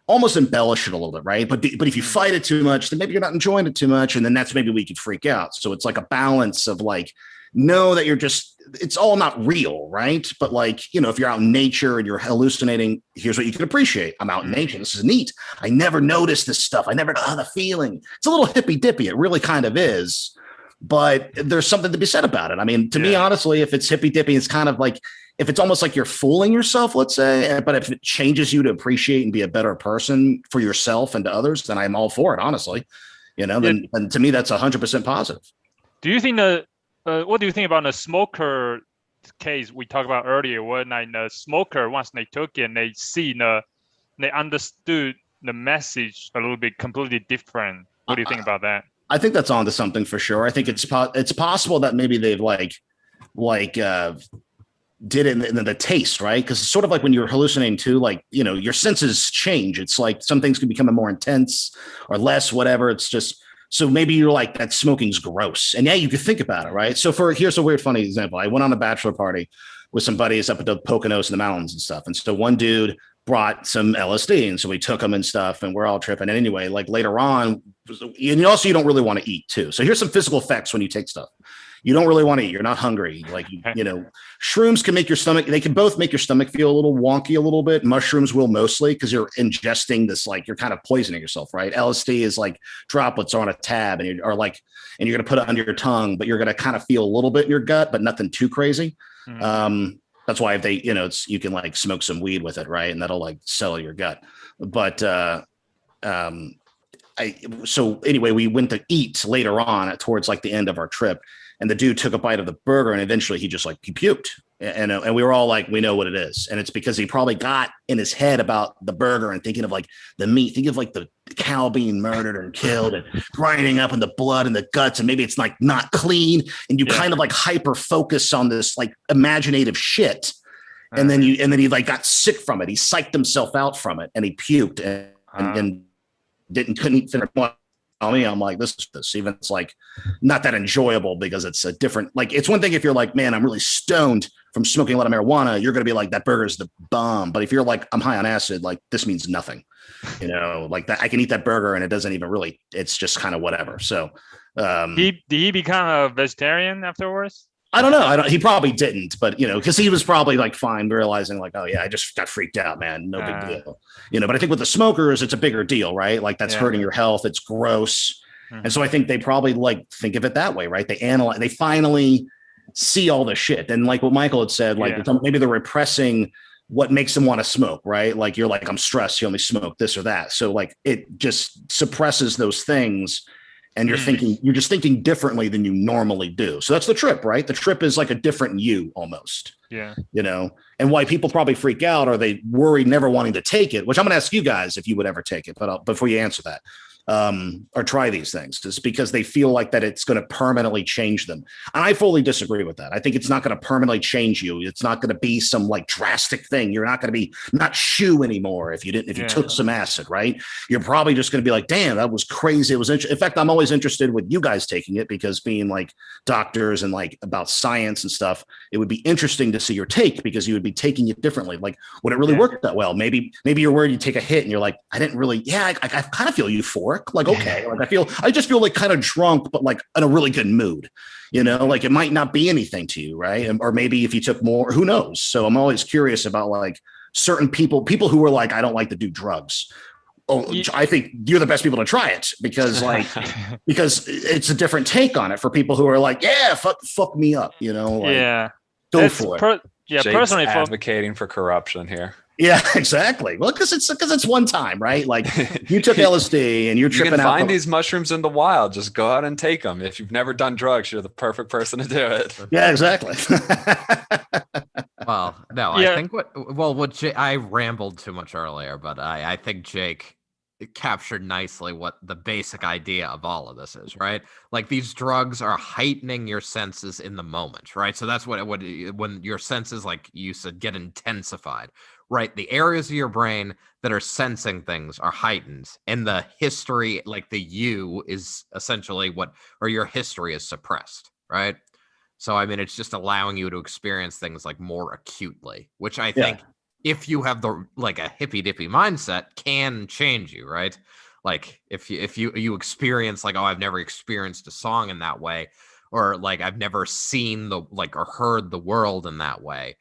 almost embellish it a little bit, right? But if you fight it too much, then maybe you're not enjoying it too much, and then that's maybe we could freak out. So it's like a balance of like, know that you're just, it's all not real, right? But like, you know, if you're out in nature and you're hallucinating, here's what you can appreciate. I'm out in nature. This is neat. I never noticed this stuff. I never got the feeling. It's a little hippy dippy. It really kind of is. But there's something to be said about it. I mean, to me, honestly, if it's hippy dippy, it's kind of like, if it's almost like you're fooling yourself, let's say, but if it changes you to appreciate and be a better person for yourself and to others, then I'm all for it, honestly. You know, then to me, that's 100% positive. Do you think what do you think about the smoker case we talked about earlier, when like the smoker, once they took it, they understood the message a little bit completely different? What do you think about that? I think that's onto something for sure. I think it's possible that maybe they've did it in the taste, right? Because it's sort of like when you're hallucinating too, like, you know, your senses change. It's like some things can become more intense or less, whatever. It's just, so maybe you're like, that smoking's gross. And yeah, you could think about it, right? So here's a weird, funny example. I went on a bachelor party with some buddies up at the Poconos in the mountains and stuff. And so one dude brought some LSD, and so we took them and stuff, and we're all tripping. And anyway, like later on, and also you don't really want to eat too. So here's some physical effects when you take stuff. You don't really want to eat. You're not hungry. Like, you know, shrooms can make your stomach, they can both make your stomach feel a little wonky a little bit. Mushrooms will mostly, because you're ingesting this, like you're kind of poisoning yourself, right? LSD is like droplets on a tab, and you're going to put it under your tongue, but you're going to kind of feel a little bit in your gut, but nothing too crazy. That's why if they, you know, you can like smoke some weed with it, right? And that'll like settle your gut. But so anyway, we went to eat later on towards like the end of our trip, and the dude took a bite of the burger, and eventually he puked. And we were all like, we know what it is. And it's because he probably got in his head about the burger and thinking of like the meat, thinking of like the cow being murdered and killed and grinding up in the blood and the guts. And maybe it's like not clean. And you kind of like hyper focus on this like imaginative shit. And then he like got sick from it. He psyched himself out from it and he puked and couldn't finish. I'm like, this, even it's like not that enjoyable because it's a different, like, it's one thing if you're like, man, I'm really stoned from smoking a lot of marijuana, you're going to be like, that burger's the bomb. But if you're like, I'm high on acid, like this means nothing, like that. I can eat that burger and it doesn't even really, it's just kind of whatever. So did he become a vegetarian afterwards? I don't know. He probably didn't, but because he was probably like fine, realizing like, oh yeah, I just got freaked out, man. No big deal. But I think with the smokers, it's a bigger deal, right? Like that's hurting your health. It's gross. And so I think they probably like think of it that way, right? They analyze, they finally see all the shit. And like what Michael had said, like maybe they're repressing what makes them want to smoke, right? Like you're like, I'm stressed. You only smoke this or that. So like it just suppresses those things. And you're just thinking differently than you normally do. So that's the trip, right? The trip is like a different you almost. Yeah. And why people probably freak out or they worry never wanting to take it, which I'm going to ask you guys if you would ever take it, but before you answer that, or try these things, is because they feel like that it's going to permanently change them. And I fully disagree with that. I think it's not going to permanently change you. It's not going to be some like drastic thing. You're not going to be not shoe anymore if you took some acid, right? You're probably just going to be like, damn, that was crazy. It was in fact, I'm always interested with you guys taking it because being like doctors and like about science and stuff, it would be interesting to see your take because you would be taking it differently. Like, would it really work that well? Maybe you're worried you take a hit and you're like, I didn't really, I kind of feel euphoric. Like, okay, like I just feel like kind of drunk, but like in a really good mood, like it might not be anything to you. Right. Or maybe if you took more, who knows? So I'm always curious about like certain people who are like, I don't like to do drugs. Oh, I think you're the best people to try it because because it's a different take on it for people who are like, yeah, fuck me up, like, go for it. Jake's personally advocating for corruption here. Yeah, exactly. Well, because it's one time, right? Like you took LSD and you're tripping out. You can find these mushrooms in the wild. Just go out and take them. If you've never done drugs, you're the perfect person to do it. Yeah, exactly. Well, no, I think I rambled too much earlier, but I think Jake captured nicely what the basic idea of all of this is, right? Like these drugs are heightening your senses in the moment, right? So that's what when your senses, like you said, get intensified. Right, the areas of your brain that are sensing things are heightened, and the history, like the you, is essentially your history is suppressed, right? So I mean, it's just allowing you to experience things like more acutely, which I think, if you have the like a hippy dippy mindset, can change you, right? Like if you experience like, oh, I've never experienced a song in that way, or like I've never seen or heard the world in that way.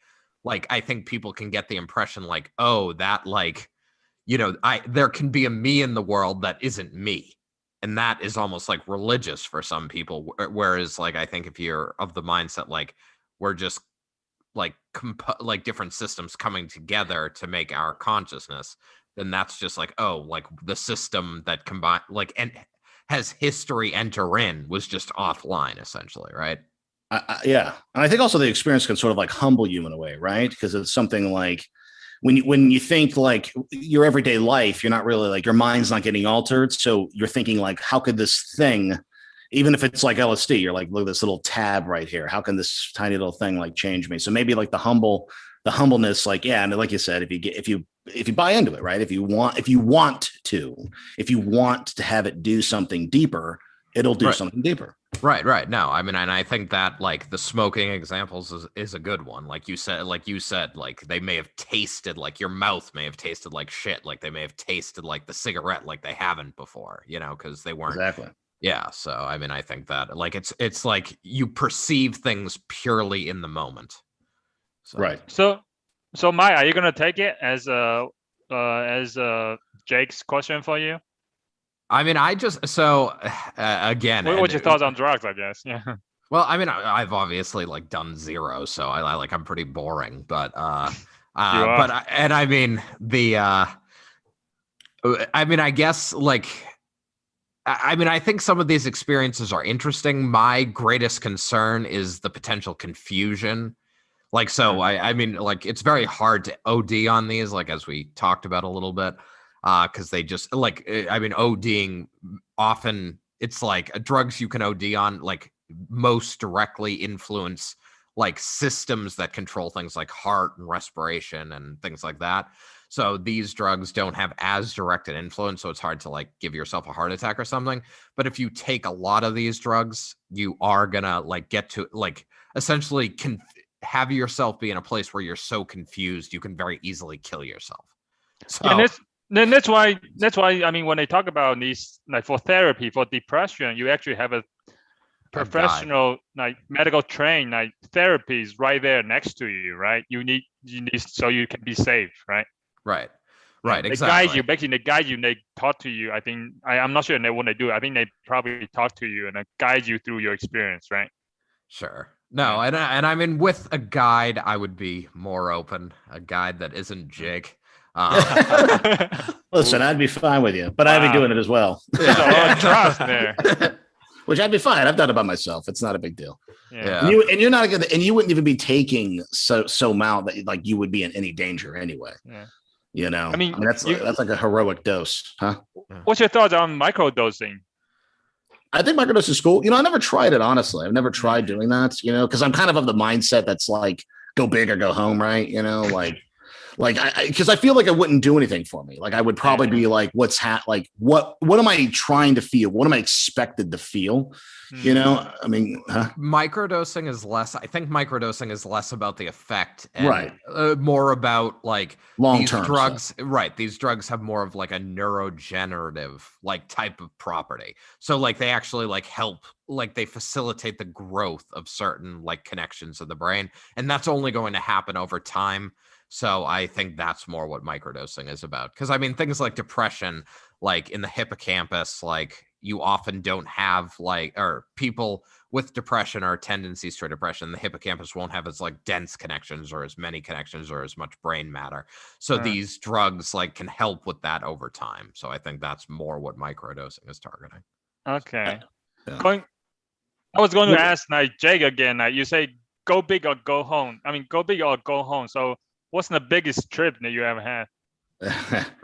Like, I think people can get the impression like, oh, that like, there can be a me in the world that isn't me. And that is almost like religious for some people. Whereas like, I think if you're of the mindset, like we're just like, like different systems coming together to make our consciousness, then that's just like, oh, like the system that combine like, and has history enter in was just offline essentially. Right. Yeah. And I think also the experience can sort of like humble you in a way, right? Because it's something like when you think like your everyday life, you're not really like your mind's not getting altered. So you're thinking like, how could this thing, even if it's like LSD, you're like, look at this little tab right here. How can this tiny little thing like change me? So maybe like the humbleness, like, yeah. And like you said, if you buy into it, right? If you want to have it do something deeper, it'll do something deeper. Right. No, I mean, and I think that like the smoking examples is a good one. Like you said, like they may have tasted, like your mouth may have tasted like shit. Like they may have tasted like the cigarette, like they haven't before, because they weren't. Exactly. Yeah. So, I mean, I think that like, it's like you perceive things purely in the moment. So. Right. So Mike, are you going to take it as Jake's question for you? I mean, again, what's your thoughts on drugs, I guess? Yeah. Well, I mean, I've obviously like done zero, so I'm pretty boring, but I mean I guess like, I think some of these experiences are interesting. My greatest concern is the potential confusion. Like, so I mean, like, it's very hard to OD on these, like, as we talked about a little bit, because they just like, I mean, ODing often, it's like drugs you can OD on, like, most directly influence like systems that control things like heart and respiration and things like that. So these drugs don't have as direct an influence, so it's hard to like give yourself a heart attack or something. But if you take a lot of these drugs, you are gonna like get to like essentially have yourself be in a place where you're so confused you can very easily kill yourself. So And that's why I mean, when they talk about these, like for therapy for depression, you actually have a professional like medical trained like therapies right there next to you, right? You need so you can be safe, right? Right. They Exactly. guide you, basically they guide you, they talk to you. I think I'm not sure when they do it. I think they probably talk to you and guide you through your experience, right? Sure. No, and I mean, with a guide, I would be more open. A guide that isn't Jig. Listen, I'd be fine with you, but I'd be doing it as well. There's a lot of trust there. Which I'd be fine. I've done it by myself. It's not a big deal. Yeah. And you're not gonna, and you wouldn't even be taking so mild that like you would be in any danger anyway. Yeah. You know, I mean that's like a heroic dose, huh? What's your thoughts on microdosing? I think microdose is cool. You know, I never tried it, honestly. I've never tried doing that, you know, because I'm kind of the mindset that's like go big or go home, right? You know, like because I feel like it wouldn't do anything for me. Like I would probably be like, what am I trying to feel? What am I expected to feel? You know, I mean, microdosing is less. I think microdosing is less about the effect, and right? More about like long-term drugs. stuff. Right, these drugs have more of like a neurogenerative like type of property. So like they actually like help, like they facilitate the growth of certain like connections of the brain, and that's only going to happen over time. So I think that's more what microdosing is about. Because I mean, things like depression, like in the hippocampus, like you often don't have like, or people with depression or tendencies to depression, the hippocampus won't have as like dense connections or as many connections or as much brain matter. So these drugs like can help with that over time. So I think that's more what microdosing is targeting. Okay. Yeah. I was going to ask like Jake again. Like you say, go big or go home. I mean, go big or go home. So what's the biggest trip that you ever had?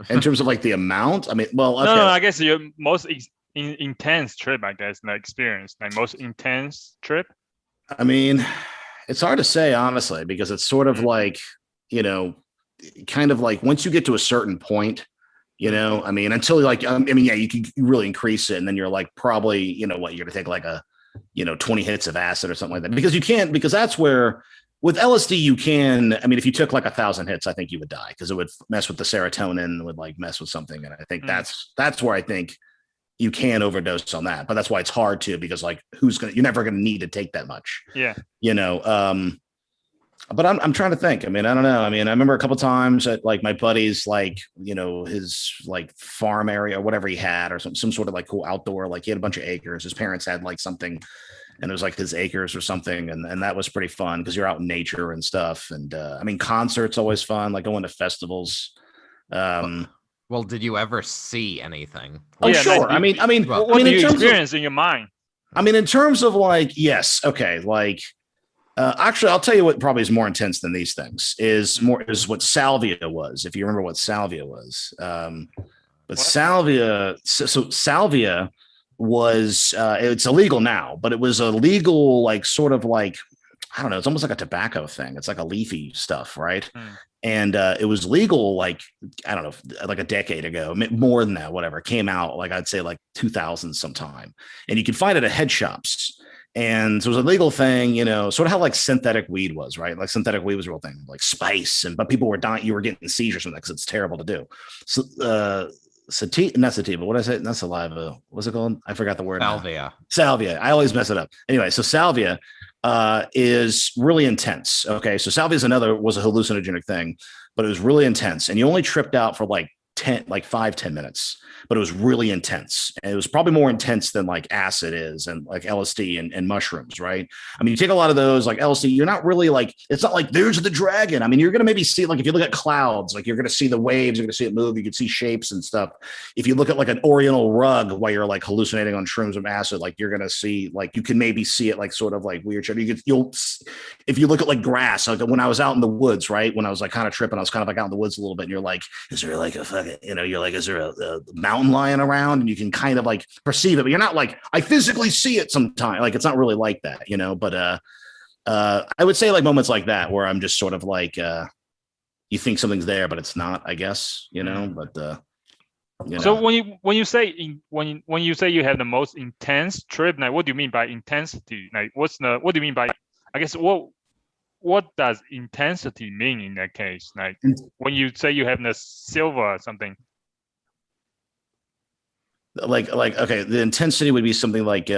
In terms of like the amount? I mean, well, okay. No, I guess your most intense trip, I guess, the experience, like most intense trip. I mean, it's hard to say, honestly, because it's sort of like, you know, kind of like once you get to a certain point, you know, I mean, until like, I mean, yeah, you can really increase it. And then you're like, probably, you know what, you're going to take like 20 hits of acid or something like that, because that's where with LSD, you can, I mean, if you took like 1,000 hits, I think you would die because it would mess with the serotonin, would like mess with something. And I think that's where I think you can overdose on that, but that's why it's hard to, because like, you're never going to need to take that much. Yeah. You know, but I'm trying to think. I mean, I don't know. I mean, I remember a couple times at like my buddy's, like, you know, his like farm area or whatever he had, or some sort of like cool outdoor, like he had a bunch of acres. His parents had like something, and it was like his acres or something. And that was pretty fun because you're out in nature and stuff. And I mean, concerts always fun, like going to festivals. Well, did you ever see anything? Oh, yeah, sure. I mean, what do you experience in your mind? I mean, in terms of like, yes. Okay. Like, actually, I'll tell you what probably is more intense than these things is what Salvia was. If you remember what Salvia was, but Salvia, so Salvia was, it's illegal now, but it was a legal, like sort of like, I don't know, it's almost like a tobacco thing. It's like a leafy stuff, right? And it was legal, like, I don't know, like a decade ago, more than that, whatever. It came out, like, I'd say like 2000 sometime. And you can find it at head shops. And so it was a legal thing, you know, sort of how like synthetic weed was, right? Like synthetic weed was a real thing, like spice. But people were dying, you were getting seizures from that because it's terrible to do. So, not sativa, what did I say? Not saliva. What's it called? I forgot the word. Salvia. Salvia. I always mess it up. Anyway, so Salvia is really intense. Okay. So Salvia was a hallucinogenic thing, but it was really intense. And you only tripped out for like like 5-10 minutes, but it was really intense. And it was probably more intense than like acid is and like LSD and mushrooms, right? I mean, you take a lot of those like LSD, you're not really like, it's not like there's the dragon. I mean, you're going to maybe see, like, if you look at clouds, like you're going to see the waves, you're going to see it move, you can see shapes and stuff. If you look at like an oriental rug while you're like hallucinating on shrooms or acid, like you're going to see, like, you can maybe see it like sort of like weird shit. If you look at like grass, like when I was out in the woods, right? When I was like kind of tripping, I was kind of like out in the woods a little bit, and you're like, is there like a fucking, you're like, is there a mountain lion around? And you can kind of like perceive it, but you're not like, I physically see it sometimes. Like, it's not really like that, but I would say like moments like that where I'm just sort of like, you think something's there, but it's not, I guess, but So when you say you have the most intense trip, like, what do you mean by intensity? Like, what do you mean by, I guess, what does intensity mean in that case? Like, when you say you have the silver or something. Like, okay, the intensity would be something like,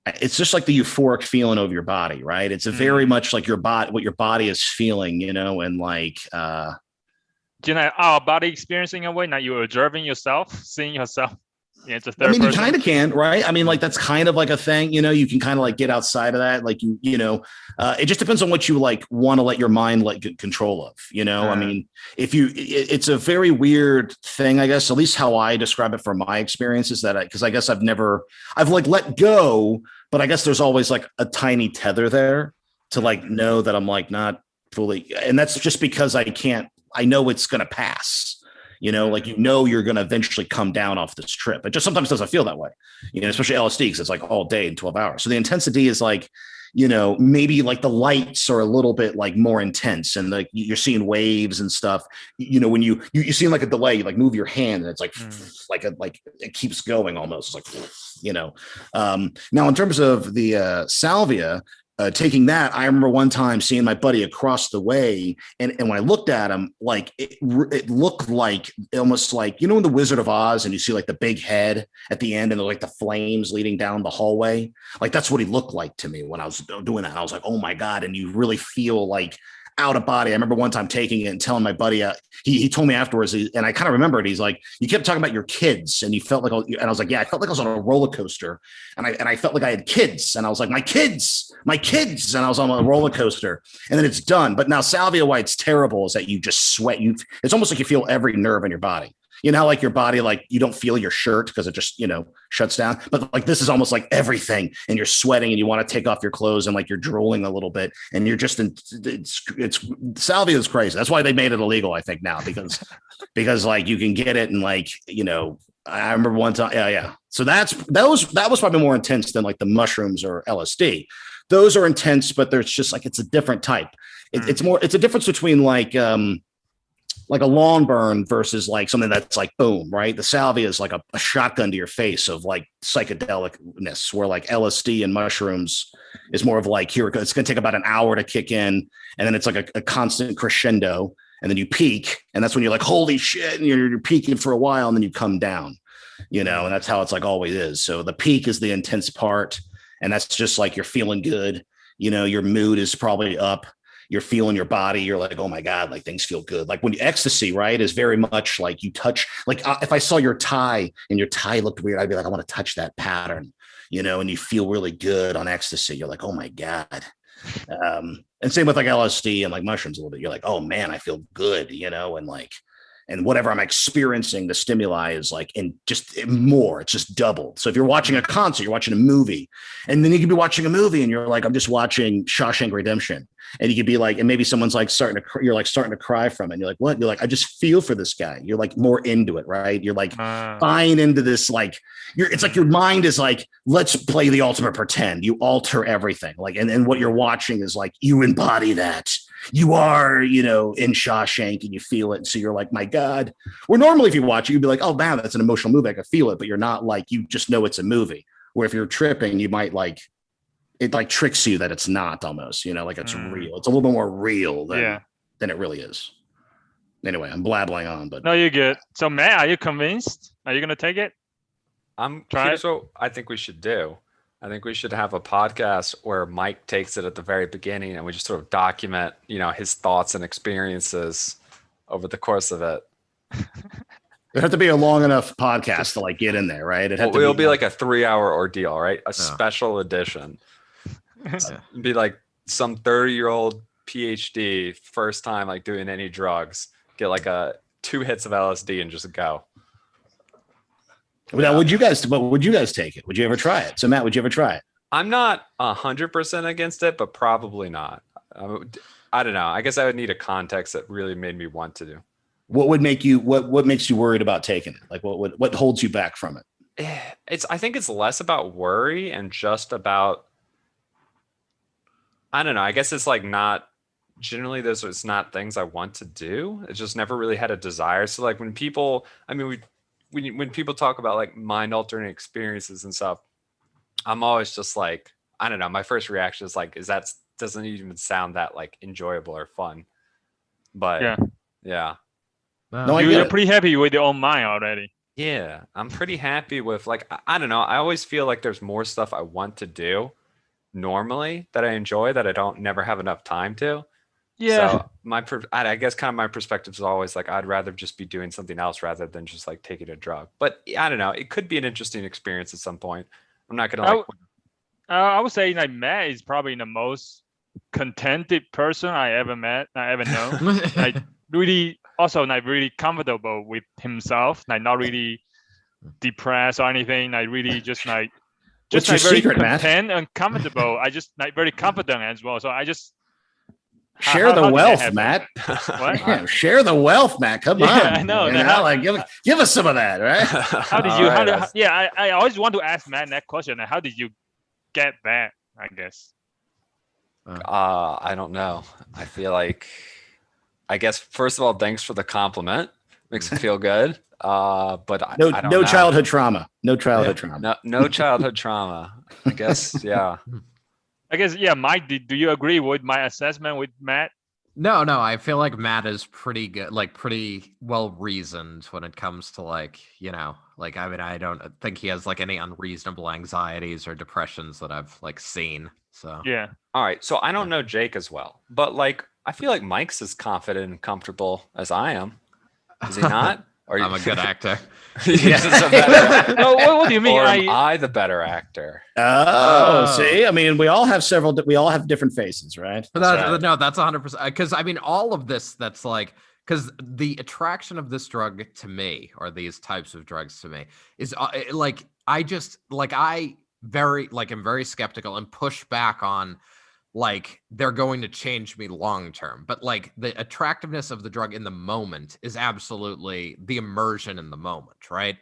it's just like the euphoric feeling of your body, right? It's a very much like what your body is feeling, and like, our body experiencing a way, now you're observing yourself, seeing yourself. Yeah, it's a third I mean, person. you kind of can, right? I mean, like, that's kind of like a thing, you can kind of like get outside of that. Like, it just depends on what you like want to let your mind like get control of, I mean, it's a very weird thing, I guess, at least how I describe it from my experiences, because I guess I've like let go, but I guess there's always like a tiny tether there to like know that I'm like not fully. And that's just because I know it's going to pass. Like, you're going to eventually come down off this trip. It just sometimes doesn't feel that way, especially LSD, because it's like all day in 12 hours. So the intensity is like, maybe like the lights are a little bit like more intense, and like you're seeing waves and stuff. When you see like a delay, you like move your hand and it's like, like it keeps going almost. It's like, now in terms of the salvia, taking that, I remember one time seeing my buddy across the way, and when I looked at him, like it looked like almost like, in the Wizard of Oz, and you see like the big head at the end and like the flames leading down the hallway. Like, that's what he looked like to me when I was doing that. I was like, oh my God. And you really feel like out of body. I remember one time taking it and telling my buddy, he told me afterwards, and I kind of remembered, he's like, you kept talking about your kids, and you felt like, and I was like, yeah, I felt like I was on a roller coaster, and I felt like I had kids, and I was like, my kids, and I was on a roller coaster, and then it's done. But now salvia, why it's terrible is that you just sweat. It's almost like you feel every nerve in your body. How like your body, like you don't feel your shirt because it just, shuts down. But like, this is almost like everything, and you're sweating and you want to take off your clothes, and like you're drooling a little bit, and you're just it's salvia is crazy. That's why they made it illegal, I think, now, because like you can get it, and like, I remember one time. Yeah. So that was probably more intense than like the mushrooms or LSD. Those are intense, but there's just like, it's a different type. It's a difference between like a long burn versus like something that's like boom, right? The salvia is like a shotgun to your face of like psychedelicness, where like LSD and mushrooms is more of like, here, it's going to take about an hour to kick in, and then it's like a constant crescendo, and then you peak, and that's when you're like, holy shit, and you're peaking for a while, and then you come down, and that's how it's like always is. So the peak is the intense part, and that's just like you're feeling good, your mood is probably up. You're feeling your body. You're like, oh my God, like things feel good. Like when ecstasy, right, is very much like you touch, like if I saw your tie and your tie looked weird, I'd be like, I want to touch that pattern, and you feel really good on ecstasy. You're like, oh my God. And same with like LSD and like mushrooms a little bit. You're like, oh man, I feel good, and like, and whatever I'm experiencing, the stimuli is like, and just more, it's just doubled. So if you're watching a concert, you're watching a movie, and then you could be watching a movie and you're like, I'm just watching Shawshank Redemption. And you could be like, and maybe someone's like you're like starting to cry from it. And you're like, what? You're like, I just feel for this guy. You're like more into it, right? You're like buying into this, like it's like your mind is like, let's play the ultimate pretend. You alter everything. Like, and what you're watching is like, you embody that. You are, in Shawshank, and you feel it. And so you're like, my God. Where normally if you watch it, you'd be like, oh man, that's an emotional movie. I can feel it. But you're not like, you just know it's a movie. Where if you're tripping, you might like, it like tricks you that it's not, almost, like it's real. It's a little bit more real than it really is. Anyway, I'm blabbling on, but no, you're good. So Matt, are you convinced? Are you going to take it? Here's what I think we should do. I think we should have a podcast where Mike takes it at the very beginning, and we just sort of document, his thoughts and experiences over the course of it. There have to be a long enough podcast to like get in there, right? It'll be like a 3-hour ordeal, right? A special edition. Yeah. It'd be like some 30-year-old PhD, first time like doing any drugs, get like 2 hits of LSD and just go. Now, would you guys take it? Would you ever try it? So Matt, would you ever try it? I'm not 100% against it, but probably not. I don't know. I guess I would need a context that really made me want to do. What would make you what makes you worried about taking it? Like what holds you back from it? I think it's less about worry and just about, I don't know. I guess it's like not generally those it's not things I want to do. It just never really had a desire. So like when people, I mean, when people talk about like mind altering experiences and stuff, I'm always just like, I don't know. My first reaction is like, doesn't even sound that like enjoyable or fun. But yeah. No, You're pretty happy with your own mind already. Yeah, I'm pretty happy with like, I don't know. I always feel like there's more stuff I want to do normally that I enjoy that I don't never have enough time to. Yeah. So I guess kind of my perspective is always like, I'd rather just be doing something else rather than just like taking a drug. But I don't know. It could be an interesting experience at some point. I'm not going to like. I would say like Matt is probably the most contented person I ever met, I ever known. Like really, also like really comfortable with himself, like not really depressed or anything. Like really just like what's your very secret, content Matt? and comfortable. I just like very confident as well. So I just share the wealth, Matt. What? Yeah, share the wealth, Matt. Come on. I know. Like give us some of that, right? How did you? I always want to ask Matt that question. Like, how did you get that? I guess. I don't know. I feel like, I guess first of all, thanks for the compliment. Makes me feel good. But I don't no know. childhood trauma. No childhood trauma. No childhood trauma. I guess, yeah. I guess, yeah. Mike, do you agree with my assessment with Matt? No, I feel like Matt is pretty good, like pretty well reasoned when it comes to like, like, I mean, I don't think he has like any unreasonable anxieties or depressions that I've like seen. So yeah. All right. So I don't know Jake as well, but like, I feel like Mike's as confident and comfortable as I am. Is he not? I'm a good actor. No, what do you mean? Or am I the better actor? See, I mean, we all have different faces, right? No, that's 100%. Because I mean, all of this, that's like, because the attraction of this drug to me, or these types of drugs to me, is like, I just like, I'm very skeptical and push back on like they're going to change me long term, but like the attractiveness of the drug in the moment is absolutely the immersion in the moment, right?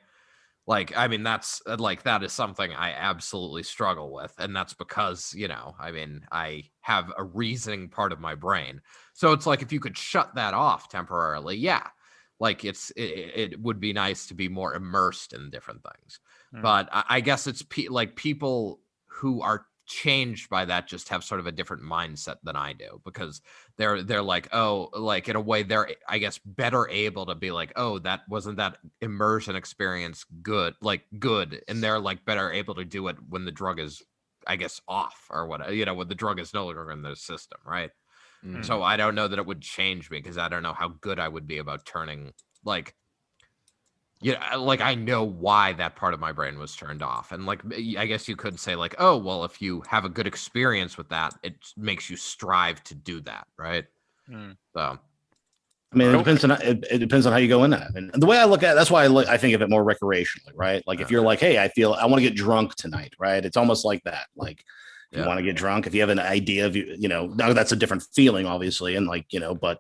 Like, I mean, that's like, that is something I absolutely struggle with, and that's because I mean, I have a reasoning part of my brain, so it's like if you could shut that off temporarily, like it would be nice to be more immersed in different things. But I guess it's like people who are changed by that just have sort of a different mindset than I do, because they're like, oh, like in a way they're, I guess, better able to be like, oh, that wasn't that immersion experience good, and they're like better able to do it when the drug is, I guess, off, or what, when the drug is no longer in their system, right? So I don't know that it would change me, because I don't know how good I would be about turning like, like I know why that part of my brain was turned off. And like, I guess you could say like, oh, well, if you have a good experience with that, it makes you strive to do that. Right. So, I mean, it depends on how you go in that. And the way I look at it, that's why I think of it more recreationally, right? Like if you're like, hey, I want to get drunk tonight, right? It's almost like that. Like if you want to get drunk, if you have an idea of, now that's a different feeling, obviously. And like, but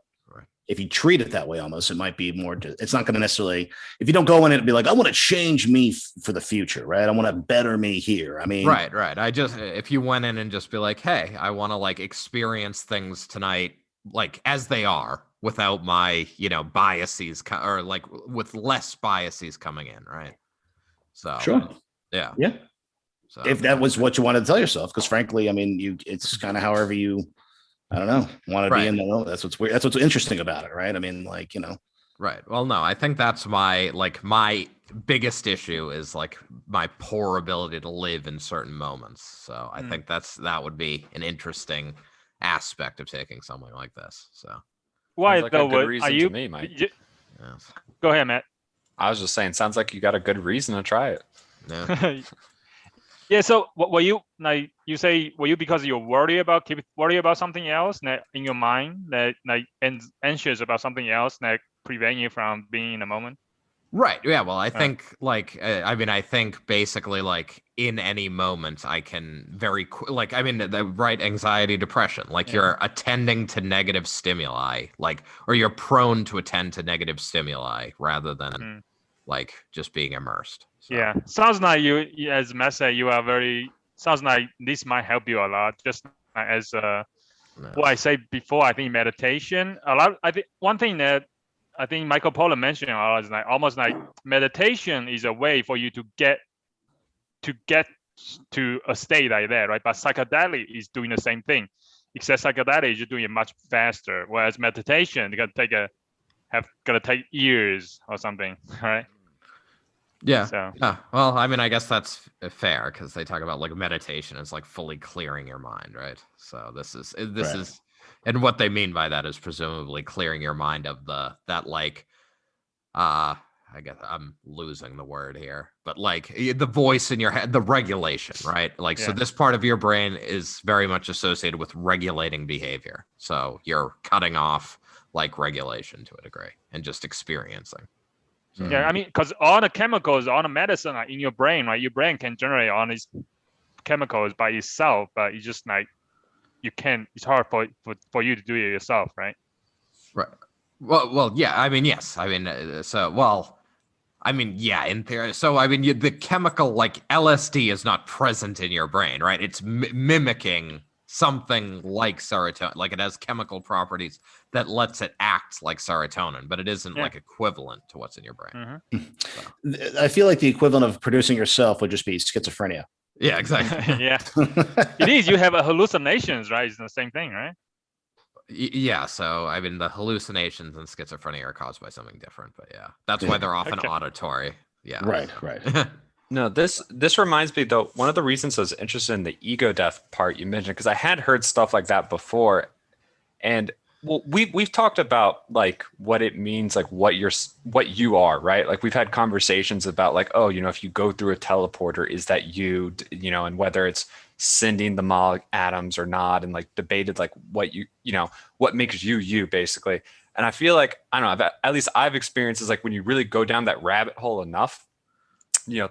if you treat it that way, almost, it might be more, it's not going to necessarily, if you don't go in it and be like, I want to change me for the future, right? I want to better me here. I mean, right. If you went in and just be like, hey, I want to like experience things tonight, like as they are, without my, biases, or like with less biases coming in. Right. So, sure. Yeah. So if that was what you wanted to tell yourself, because frankly, I mean, it's kind of however you, I don't know, want to be in the know. That's what's weird. That's what's interesting about it, right? I mean, like, Right. Well, no, I think that's my biggest issue is like my poor ability to live in certain moments. So I think that would be an interesting aspect of taking something like this. So why like though? a good reason to me, Mike. Go ahead, Matt. I was just saying, sounds like you got a good reason to try it. Yeah. Yeah. So were you like you say? Were you because you're worried about something else that in your mind that like anxious about something else that prevent you from being in the moment? Right. Yeah. Well, I think I think basically like in any moment I can anxiety, depression, like you're attending to negative stimuli, like, or you're prone to attend to negative stimuli rather than like just being immersed. So. Yeah. Sounds like you, as Matt said, you are sounds like this might help you a lot. Just as what I said before, I think meditation, I think one thing that I think Michael Pollan mentioned is like almost like meditation is a way for you to get to a state like that, right? But psychedelic is doing the same thing, except psychedelic is doing it much faster, whereas meditation gotta take years or something, right? Yeah. So. Yeah. Well, I mean, I guess that's fair because they talk about like meditation is like fully clearing your mind, right? So this is, and what they mean by that is presumably clearing your mind of I guess I'm losing the word here, but like the voice in your head, the regulation, right? Like, so this part of your brain is very much associated with regulating behavior. So you're cutting off like regulation to a degree and just experiencing. So, yeah, I mean, because all the chemicals, all the medicine are in your brain, right? Your brain can generate all these chemicals by itself, but it's just like you can't. It's hard for you to do it yourself, right? Right. Well, yeah. I mean, yes. I mean, yeah. In theory, so I mean, the chemical like LSD is not present in your brain, right? It's mimicking something like serotonin, like it has chemical properties that lets it act like serotonin, but it isn't like equivalent to what's in your brain. So. I feel like the equivalent of producing yourself would just be schizophrenia. Yeah, exactly. Yeah, it is. You have hallucinations, right? It's the same thing, right? Yeah. So I mean, the hallucinations and schizophrenia are caused by something different, but yeah, that's why they're often auditory. Yeah. Right. No, this reminds me though. One of the reasons I was interested in the ego death part you mentioned, because I had heard stuff like that before, and well, we've talked about like what it means, like what you are, right? Like we've had conversations about like, oh, if you go through a teleporter, is that you, and whether it's sending the molecule atoms or not, and like debated like what what makes you basically. And I feel like I don't know, at least I've experienced is like when you really go down that rabbit hole enough.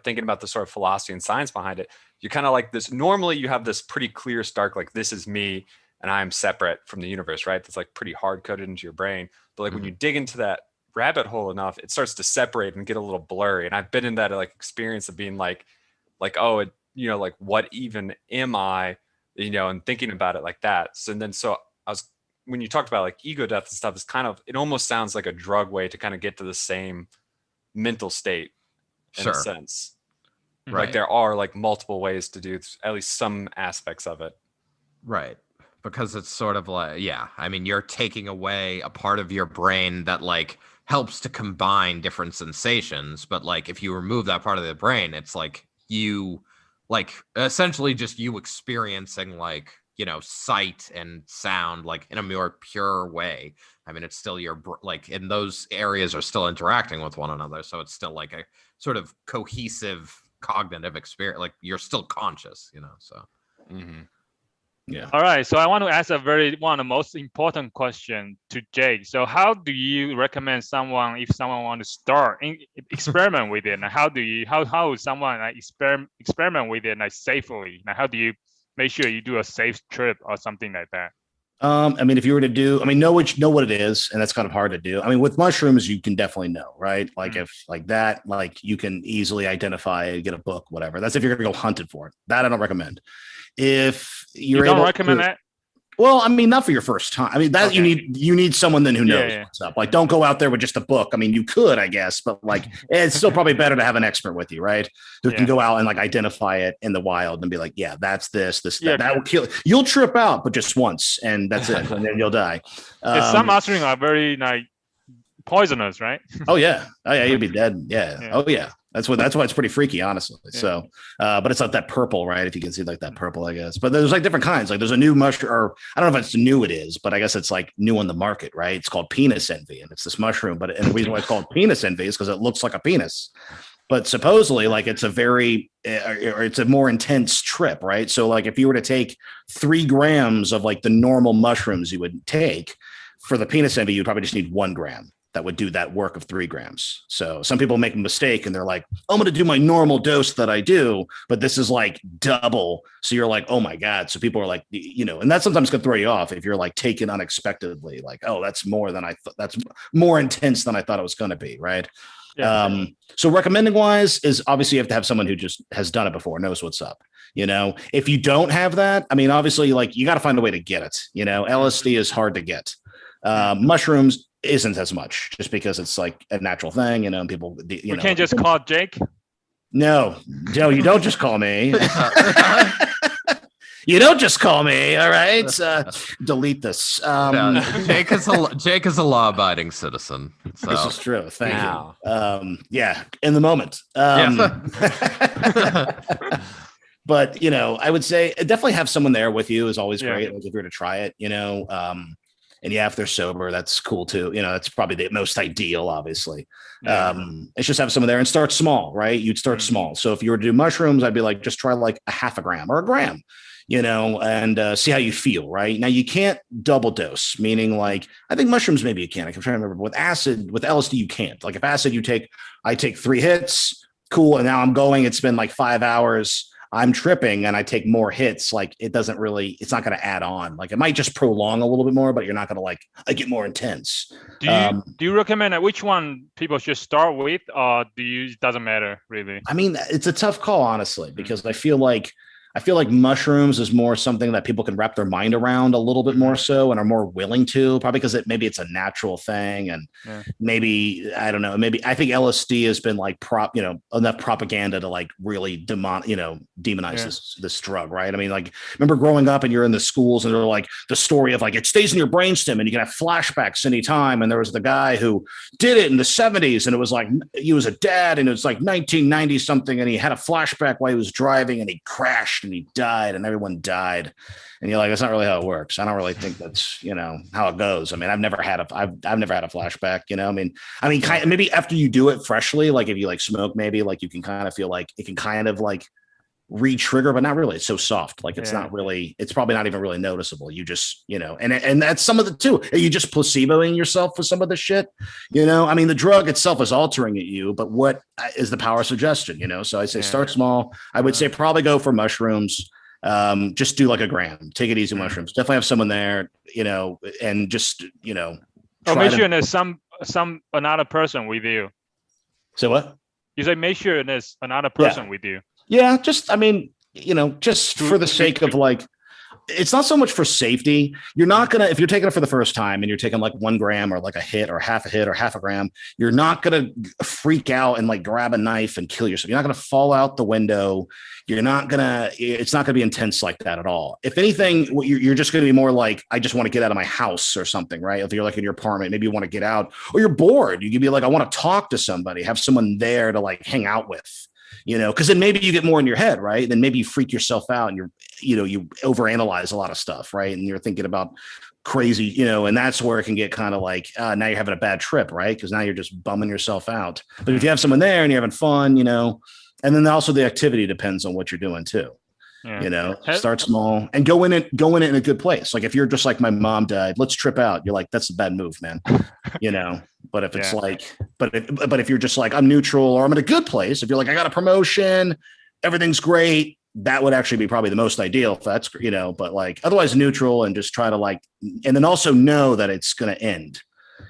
Thinking about the sort of philosophy and science behind it, you kind of like this. Normally, you have this pretty clear, stark, like this is me and I'm separate from the universe, right? That's like pretty hard coded into your brain. But like when you dig into that rabbit hole enough, it starts to separate and get a little blurry. And I've been in that like experience of being like, oh, like what even am I? And thinking about it like that. So I was when you talked about like ego death and stuff, it's kind of it almost sounds like a drug way to kind of get to the same mental state. In a sense, right? Like there are like multiple ways to do at least some aspects of it, right? Because it's sort of like, I mean, you're taking away a part of your brain that like helps to combine different sensations, but like if you remove that part of the brain, it's like you, like essentially just you experiencing like sight and sound like in a more pure way. I mean, it's still like in those areas are still interacting with one another, so it's still like a sort of cohesive cognitive experience, like you're still conscious, so yeah. All right, so I want to ask one of the most important question to Jake. So how do you recommend someone if someone want to start experiment with it? And how would someone like experiment with it like safely? Now how do you make sure you do a safe trip or something like that? I mean, if you were to do, know what it is, and that's kind of hard to do. I mean, with mushrooms, you can definitely know, right? Like if like that, like you can easily identify it, get a book, whatever. That's if you're going to go hunted for it. That I don't recommend. If you don't recommend that. Well, I mean, not for your first time. I mean, that you need someone then who knows what's up. Like, don't go out there with just a book. I mean, you could, I guess, but like, it's still probably better to have an expert with you, right? Who can go out and like identify it in the wild and be like, yeah, that's this, that will kill. You'll trip out, but just once, and that's it, and then you'll die. Some mushrooms are very like poisonous, right? Oh yeah, you'd be dead. Yeah. Oh yeah. That's why it's pretty freaky, honestly. Yeah. So, but it's like that purple, right? If you can see like that purple, I guess. But there's like different kinds. Like there's a new mushroom, or I don't know if it's new, it is, but I guess it's like new on the market, right? It's called penis envy, and it's this mushroom. And the reason why it's called penis envy is because it looks like a penis. But supposedly, like it's a more intense trip, right? So, like if you were to take 3 grams of like the normal mushrooms you would take for the penis envy, you'd probably just need 1 gram. That would do that work of 3 grams. So some people make a mistake and they're like, I'm going to do my normal dose that I do, but this is like double. So you're like, oh my God. So people are like, and that sometimes can throw you off if you're like taken unexpectedly, like, oh, that's more than that's more intense than I thought it was going to be. Right. Yeah. So recommending wise is obviously you have to have someone who just has done it before, knows what's up. If you don't have that, I mean, obviously like you got to find a way to get it. LSD is hard to get. Mushrooms isn't as much just because it's like a natural thing, and people, we can't just call Jake. No, Joe, you don't just call me. You don't just call me. All right. Delete this. Jake is a law-abiding citizen. So. This is true. Thank you. Yeah. In the moment. But, I would say definitely have someone there with you is always great. Like if you're to try it, and if they're sober, that's cool too. That's probably the most ideal, obviously. It's just have someone there and start small, right? You'd start small. So if you were to do mushrooms, I'd be like, just try like a half a gram or a gram, and see how you feel, right? Now you can't double dose, meaning like, I think mushrooms, maybe you can. I'm trying to remember, with LSD, you can't. Like if acid, I take 3 hits, cool. And now I'm going, it's been like 5 hours. I'm tripping and I take more hits. Like it's not going to add on. Like it might just prolong a little bit more, but you're not going to like get more intense. Do you recommend which one people should start with, or it doesn't matter really? I mean, it's a tough call, honestly, because I feel like mushrooms is more something that people can wrap their mind around a little bit more so, and are more willing to, probably because maybe it's a natural thing. And maybe, I don't know, maybe I think LSD has been like enough propaganda to like really demonize this drug. Right. I mean, like, remember growing up and you're in the schools and they're like the story of like, it stays in your brainstem and you can have flashbacks anytime. And there was the guy who did it in the 70s and it was like, he was a dad and it was like 1990 something. And he had a flashback while he was driving and he crashed and he died and everyone died. And you're like, that's not really how it works. I don't really think that's, how it goes. I mean, I've never had a flashback, I mean, kind of, maybe after you do it freshly, like if you like smoke, maybe like you can kind of feel like it can kind of like re-trigger, but not really. It's so soft. Like it's not really, it's probably not even really noticeable. You just, and that's some of the too. Are you just placeboing yourself with some of the shit? I mean, the drug itself is altering at you, but what is the power of suggestion? So I say start small. I would say probably go for mushrooms. Just do like a gram. Take it easy, mushrooms. Definitely have someone there, and just or make sure there's another person with you. So what? You say make sure there's another person with you. Yeah, just, I mean, just for the sake of like, it's not so much for safety. You're not going to, if you're taking it for the first time and you're taking like 1 gram or like a hit or half a gram, you're not going to freak out and like grab a knife and kill yourself. You're not going to fall out the window. It's not going to be intense like that at all. If anything, you're just going to be more like, I just want to get out of my house or something, right? If you're like in your apartment, maybe you want to get out, or you're bored. You could be like, I want to talk to somebody, have someone there to like hang out with. Because then maybe you get more in your head, right? Then maybe you freak yourself out and you overanalyze a lot if stuff, right? And you're thinking about crazy, and that's where it can get kind of like, now you're having a bad trip, right? Because now you're just bumming yourself out. But if you have someone there and you're having fun, and then also the activity depends on what you're doing too. Start small and go in it in a good place. Like if you're just like, my mom died, let's trip out. You're like, that's a bad move, man. But if it's like, but if you're just like, I'm neutral or I'm in a good place, if you're like, I got a promotion, everything's great, that would actually be probably the most ideal if that's, but like otherwise neutral and just try to like, and then also know that it's going to end.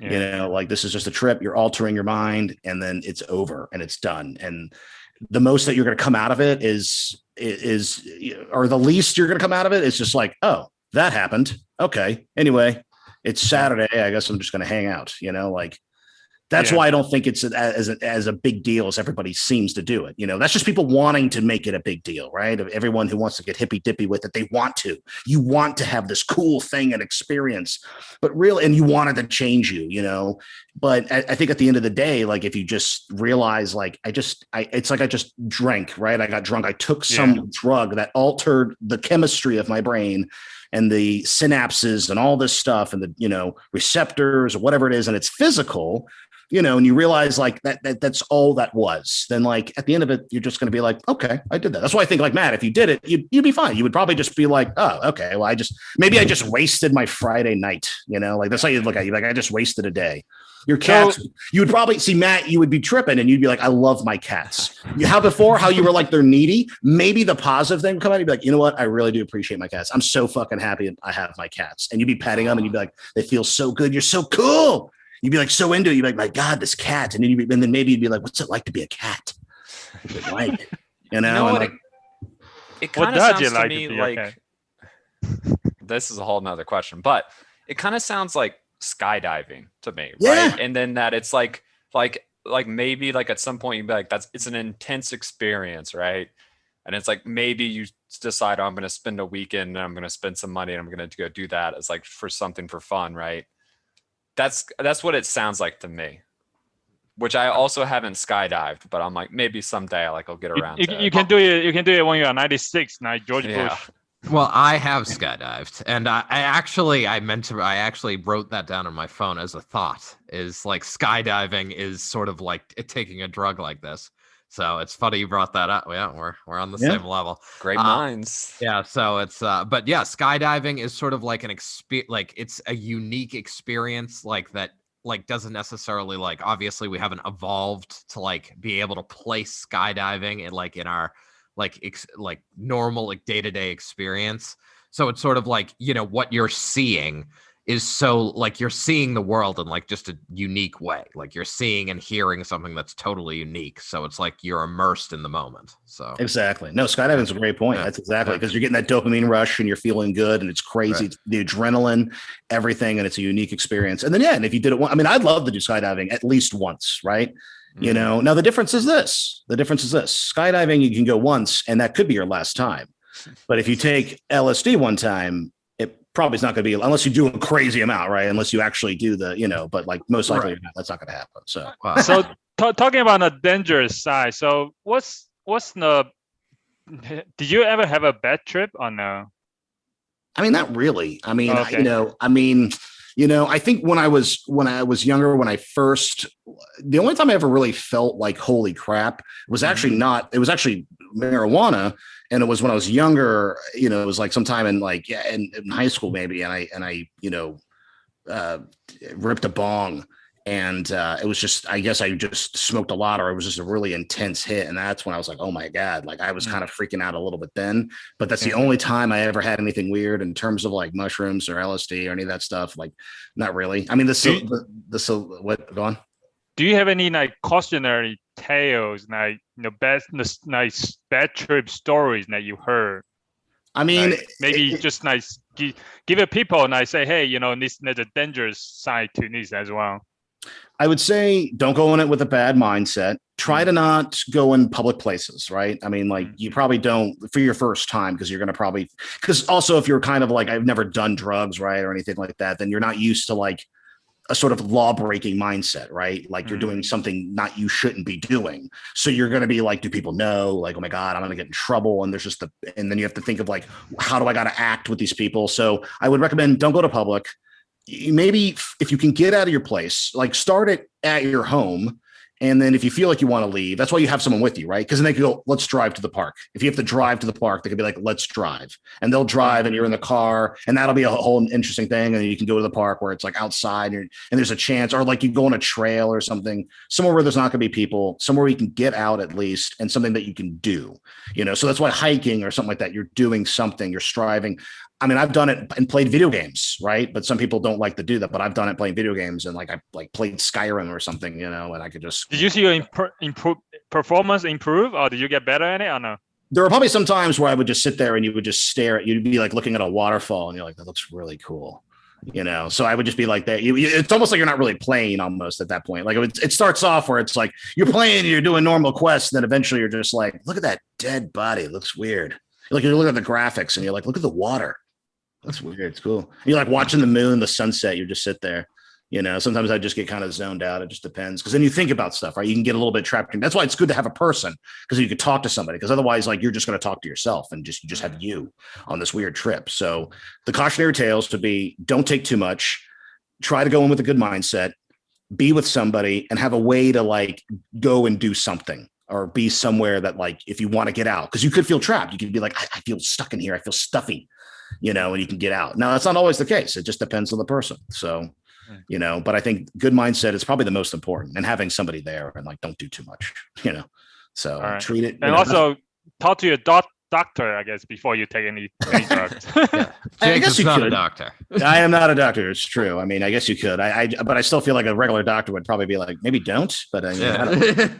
Like this is just a trip. You're altering your mind and then it's over and it's done. And the most that you're going to come out of it is, or the least you're going to come out of it is just like, oh, that happened. Okay. Anyway, it's Saturday. I guess I'm just going to hang out, like, That's why I don't think it's as a big deal as everybody seems to do it. That's just people wanting to make it a big deal, right? Everyone who wants to get hippy dippy with it, they want to. You want to have this cool thing and experience, and you want it to change you, But I think at the end of the day, like if you just realize, like it's like I just drank, right? I got drunk. I took some drug that altered the chemistry of my brain and the synapses and all this stuff and the receptors or whatever it is, and it's physical. And you realize like that's all that was, then like at the end of it, you're just going to be like, okay, I did that. That's why I think like Matt, if you did it, you'd be fine. You would probably just be like, oh, okay, well, I just wasted my Friday night, like that's how you look at it. Like, I just wasted a day. Your cats, you would probably see Matt, you would be tripping and you'd be like, I love my cats. How you were like, they're needy. Maybe the positive thing would come out. You'd be like, you know what? I really do appreciate my cats. I'm so fucking happy I have my cats. And you'd be petting them and you'd be like, they feel so good. You're so cool. You'd be like so into it. You'd be like, my God, this cat. And then maybe you'd be like, what's it like to be a cat? Like, You know what? like, it kind of sounds to me like this is a whole nother question, but it kind of sounds like skydiving to me, right? And then that it's like maybe like at some point you'd be like, it's an intense experience, right? And it's like maybe you decide, I'm going to spend a weekend and I'm going to spend some money and I'm going to go do that as like for something for fun, right? That's what it sounds like to me, which I also haven't skydived, but I'm like, maybe someday I'll get around to it. You can do it. You can do it when you're 96, like George Bush. Well, I have skydived, and I actually wrote that down on my phone as a thought. Is like skydiving is sort of like taking a drug like this. So it's funny you brought that up. Yeah, we're on the same level. Great minds. Yeah. So it's but yeah, skydiving is sort of like it's a unique experience like that. Like doesn't necessarily like obviously we haven't evolved to like be able to place skydiving in our like normal like day-to-day experience. So it's sort of like what you're seeing is so like you're seeing the world in like just a unique way. Like you're seeing and hearing something that's totally unique. So it's like you're immersed in the moment. So exactly. No, skydiving is a great point. That's exactly because you're getting that dopamine rush and you're feeling good and it's crazy. It's the adrenaline, everything, and it's a unique experience. And then and if you did it I'd love to do skydiving at least once, right? Now the difference is this. Skydiving, you can go once and that could be your last time. But if you take LSD one time, probably it's not going to be unless you do a crazy amount, right? Unless you actually do but like most likely that's not going to happen. So, so talking about the dangerous side. So what's the? Did you ever have a bad trip or no? Not really. I think when I was younger, the only time I ever really felt like holy crap was actually marijuana. And it was when I was younger, it was like sometime in high school maybe. And I ripped a bong and it was just, I guess I just smoked a lot or it was just a really intense hit. And that's when I was like, oh my God, like I was kind of freaking out a little bit then, but that's the only time I ever had anything weird in terms of like mushrooms or LSD or any of that stuff. Like, not really. What, go on. Do you have any like cautionary tales, like bad trip stories that you heard? Maybe just nice give it people and I say, hey, there's a dangerous side to this as well. I would say don't go in it with a bad mindset. Try to not go in public places, right? You probably don't for your first time because you're going to because also if you're kind of like, I've never done drugs, right? Or anything like that, then you're not used to like a sort of law-breaking mindset, right? Like you're doing something you shouldn't be doing. So you're going to be like, do people know? Like, oh my God, I'm going to get in trouble. And there's just and then you have to think of like, how do I got to act with these people? So I would recommend don't go to public. Maybe if you can get out of your place, like start it at your home. And then if you feel like you want to leave, that's why you have someone with you, right? Because then they can go, let's drive to the park. If you have to drive to the park, they could be like, let's drive. And they'll drive and you're in the car and that'll be a whole interesting thing. And you can go to the park where it's like outside and there's a chance, or like you go on a trail or something, somewhere where there's not going to be people, somewhere where you can get out at least and something that you can do, So that's why hiking or something like that, you're doing something, you're striving. I've done it and played video games, right? But some people don't like to do that, but I've done it playing video games and I played Skyrim or something, and I could just. Did you see your performance improve or did you get better at it or no? There were probably some times where I would just sit there and you would just stare at, you'd be like looking at a waterfall and you're like, that looks really cool. you know. So I would just be like that. It's almost like you're not really playing almost at that point. Like it starts off where it's like you're playing, you're doing normal quests, and then eventually you're just like, look at that dead body, it looks weird. Like you look at the graphics and you're like, look at the water, that's weird, it's cool. You're like watching the moon, the sunset, you just sit there. You know, sometimes I just get kind of zoned out. It just depends. Because then you think about stuff, right? You can get a little bit trapped in. That's why it's good to have a person, because you could talk to somebody. Because otherwise, like you're just going to talk to yourself and you just have you on this weird trip. So the cautionary tales would be: don't take too much. Try to go in with a good mindset. Be with somebody and have a way to like go and do something, or be somewhere that like if you want to get out, because you could feel trapped. You could be like, I feel stuck in here. I feel stuffy, you know, and you can get out. Now that's not always the case. It just depends on the person. So. You know, but I think good mindset is probably the most important, and having somebody there and like, don't do too much, you know, so treat it. And also talk to your doctor, I guess, before you take any drugs. Yeah. I guess you're not a doctor. I am not a doctor. It's true. I mean, I guess you could, but I still feel like a regular doctor would probably be like, maybe don't, but I mean,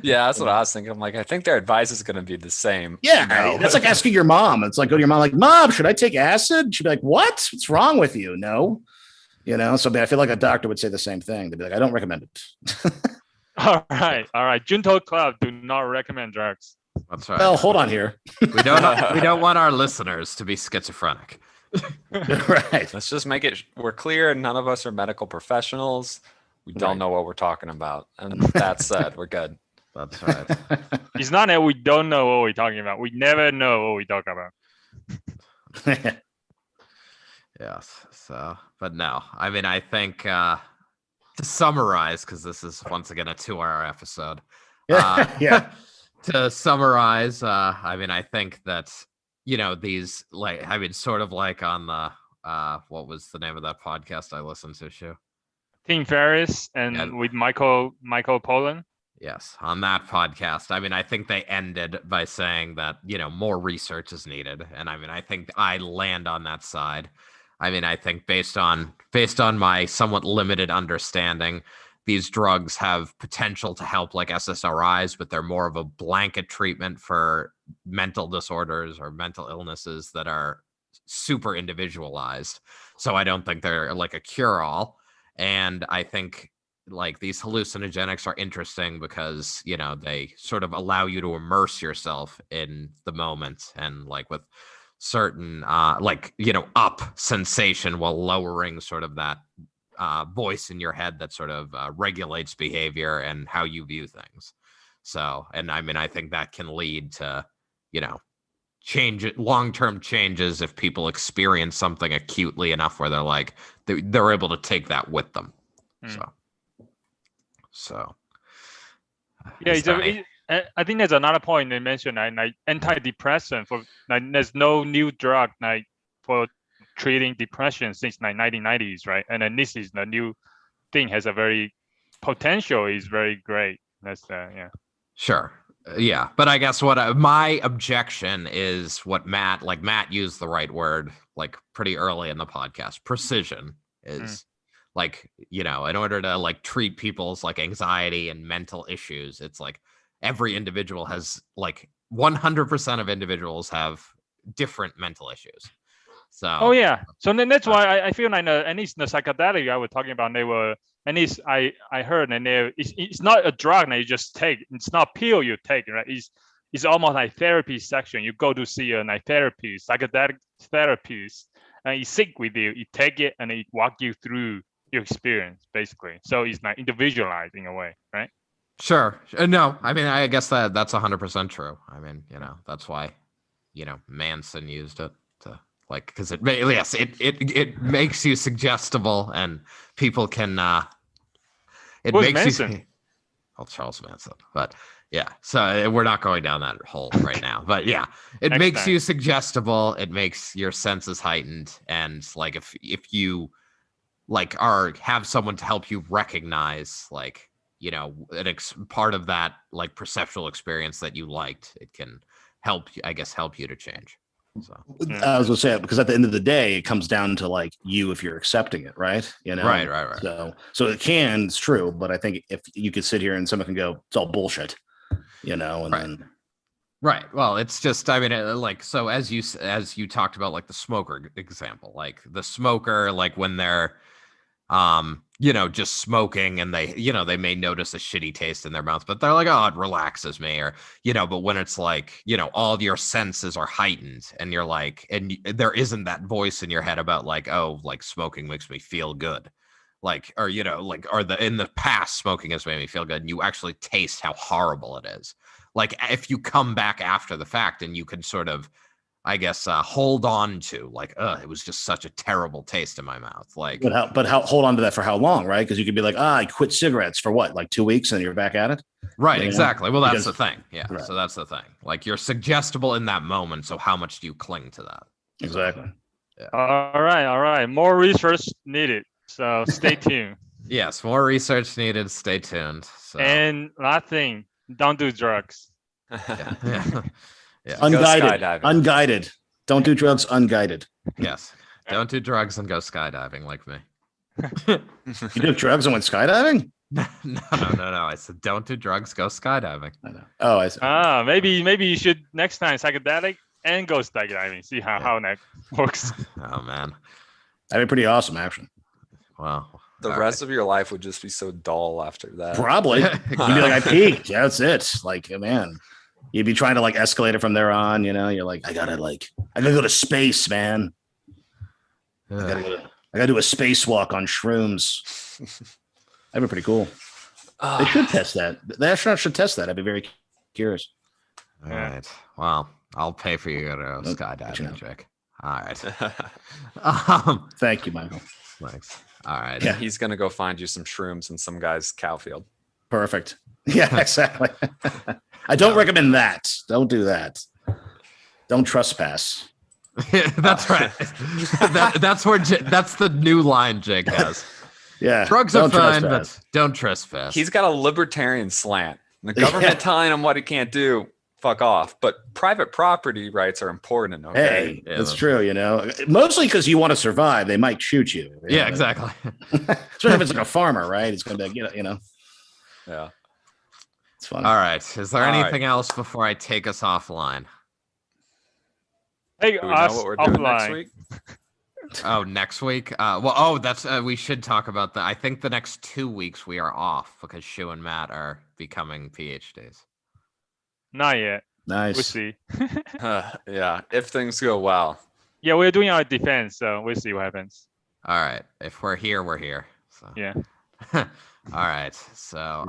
yeah, that's what I was thinking. I'm like, I think their advice is going to be the same. Yeah. You know? That's like asking your mom. It's like, go to your mom, like, Mom, should I take acid? She'd be like, what's wrong with you? No. You know, so I feel like a doctor would say the same thing. They'd be like, I don't recommend it. All right. Junto Club do not recommend drugs. That's right. Well, hold on here. We don't want our listeners to be schizophrenic. Right. Let's just make it. We're clear. None of us are medical professionals. We don't know what we're talking about. And that said, we're good. That's right. It's not that we don't know what we're talking about. We never know what we talk about. Yes. So, but no, I mean, I think to summarize, because this is once again a 2-hour episode. Yeah. To summarize, I mean, I think that, you know, these, like, I mean, sort of like on the, what was the name of that podcast I listened to, Shu? Tim Ferriss and with Michael Pollan. Yes, on that podcast. I mean, I think they ended by saying that, you know, more research is needed. And I mean, I think I land on that side. I mean, I think based on my somewhat limited understanding, these drugs have potential to help like SSRIs, but they're more of a blanket treatment for mental disorders or mental illnesses that are super individualized. So I don't think they're like a cure-all. And I think like these hallucinogenics are interesting because, you know, they sort of allow you to immerse yourself in the moment, and like with certain like, you know, up sensation while lowering sort of that voice in your head that sort of regulates behavior and how you view things. So, and I mean, I think that can lead to, you know, long-term changes if people experience something acutely enough where they're like they're able to take that with them. So yeah, I think there's another point they mentioned, like antidepressant for like there's no new drug like for treating depression since like 1990s, right? And then this is the new thing, has a very potential is very great. That's yeah. Sure. Yeah, but I guess what my objection is what Matt used the right word like pretty early in the podcast. Precision is like, you know, in order to like treat people's like anxiety and mental issues, it's like every individual has like 100% of individuals have different mental issues. So so then that's why I feel like at least the psychedelic I was talking about, they were, at least I heard, and it's not a drug that you just take. It's not pill you take, right? It's almost like therapy section. You go to see a like therapist, psychedelic therapist, and he sit with you. You take it and he walk you through your experience basically. So it's like individualized in a way, right? Sure. No, I mean, I guess that's 100% true. I mean, you know, that's why, you know, Manson used it to like, because it makes you suggestible and people can it Who's makes Manson? you well, Charles Manson, but yeah, so we're not going down that hole right now, but yeah, it Next makes time. you suggestible, it makes your senses heightened, and like if you like have someone to help you recognize like, you know, part of that like perceptual experience that you liked, it can help you to change. So I was gonna say, because at the end of the day, it comes down to like you, if you're accepting it, right? You know, right. So it's true, but I think if you could sit here and someone can go, it's all bullshit, you know, and then Right. Well, it's just, I mean, like, so as you talked about, like the smoker example, like the smoker, like when they're, just smoking and they may notice a shitty taste in their mouth, but they're like, oh, it relaxes me, or, but when it's like, all of your senses are heightened and you're like, and there isn't that voice in your head about like, oh, like smoking makes me feel good. Like, or, in the past, smoking has made me feel good. And you actually taste how horrible it is. Like if you come back after the fact and you can sort of, I guess, hold on to like, it was just such a terrible taste in my mouth. Like, but how hold on to that for how long, right? Because you could be like, I quit cigarettes for what, like 2 weeks, and you're back at it. Right, exactly. Well, that's Because, the thing. Yeah. Right. So that's the thing. Like you're suggestible in that moment. So how much do you cling to that? Exactly. Yeah. All right. More research needed. So stay tuned. Yes, more research needed. Stay tuned. So. And last thing, don't do drugs. Yeah. Unguided. Don't do drugs unguided. Yes. Don't do drugs and go skydiving like me. You took drugs and went skydiving? No. I said don't do drugs, go skydiving. I know. Oh, I see. Maybe you should next time psychedelic and go skydiving. See how that works. Oh man. That'd be pretty awesome, actually. Wow. The rest of your life would just be so dull after that. Probably. You'd be like, I peaked. Yeah, that's it. Like, man. You'd be trying to like escalate it from there on, You're like, I gotta go to space, man. I gotta do a spacewalk on shrooms. That'd be pretty cool. They should test that. The astronauts should test that. I'd be very curious. All right. Well, I'll pay for you to go skydiving, Jake. All right. Thank you, Michael. Thanks. All right. Yeah, he's gonna go find you some shrooms in some guy's cow field. Perfect. Yeah, exactly. I don't recommend that. Don't do that. Don't trespass. That's right. That's the new line Jake has. Yeah. Drugs are fine, but don't trespass. He's got a libertarian slant. The government telling him what he can't do, fuck off. But private property rights are important. Okay? Hey, that's true. Mostly because you want to survive. They might shoot you. Yeah, exactly. Especially if it's like a farmer, right? It's going to be, Yeah. It's fun. All right. Is there anything else before I take us offline? Take Do we know us what we're doing next offline. week? Oh, next week? That's we should talk about that. I think the next 2 weeks we are off because Shu and Matt are becoming PhDs. Not yet. Nice. We'll see. Yeah, if things go well. Yeah, we're doing our defense, so we'll see what happens. All right. If we're here, we're here. So. Yeah. All right. So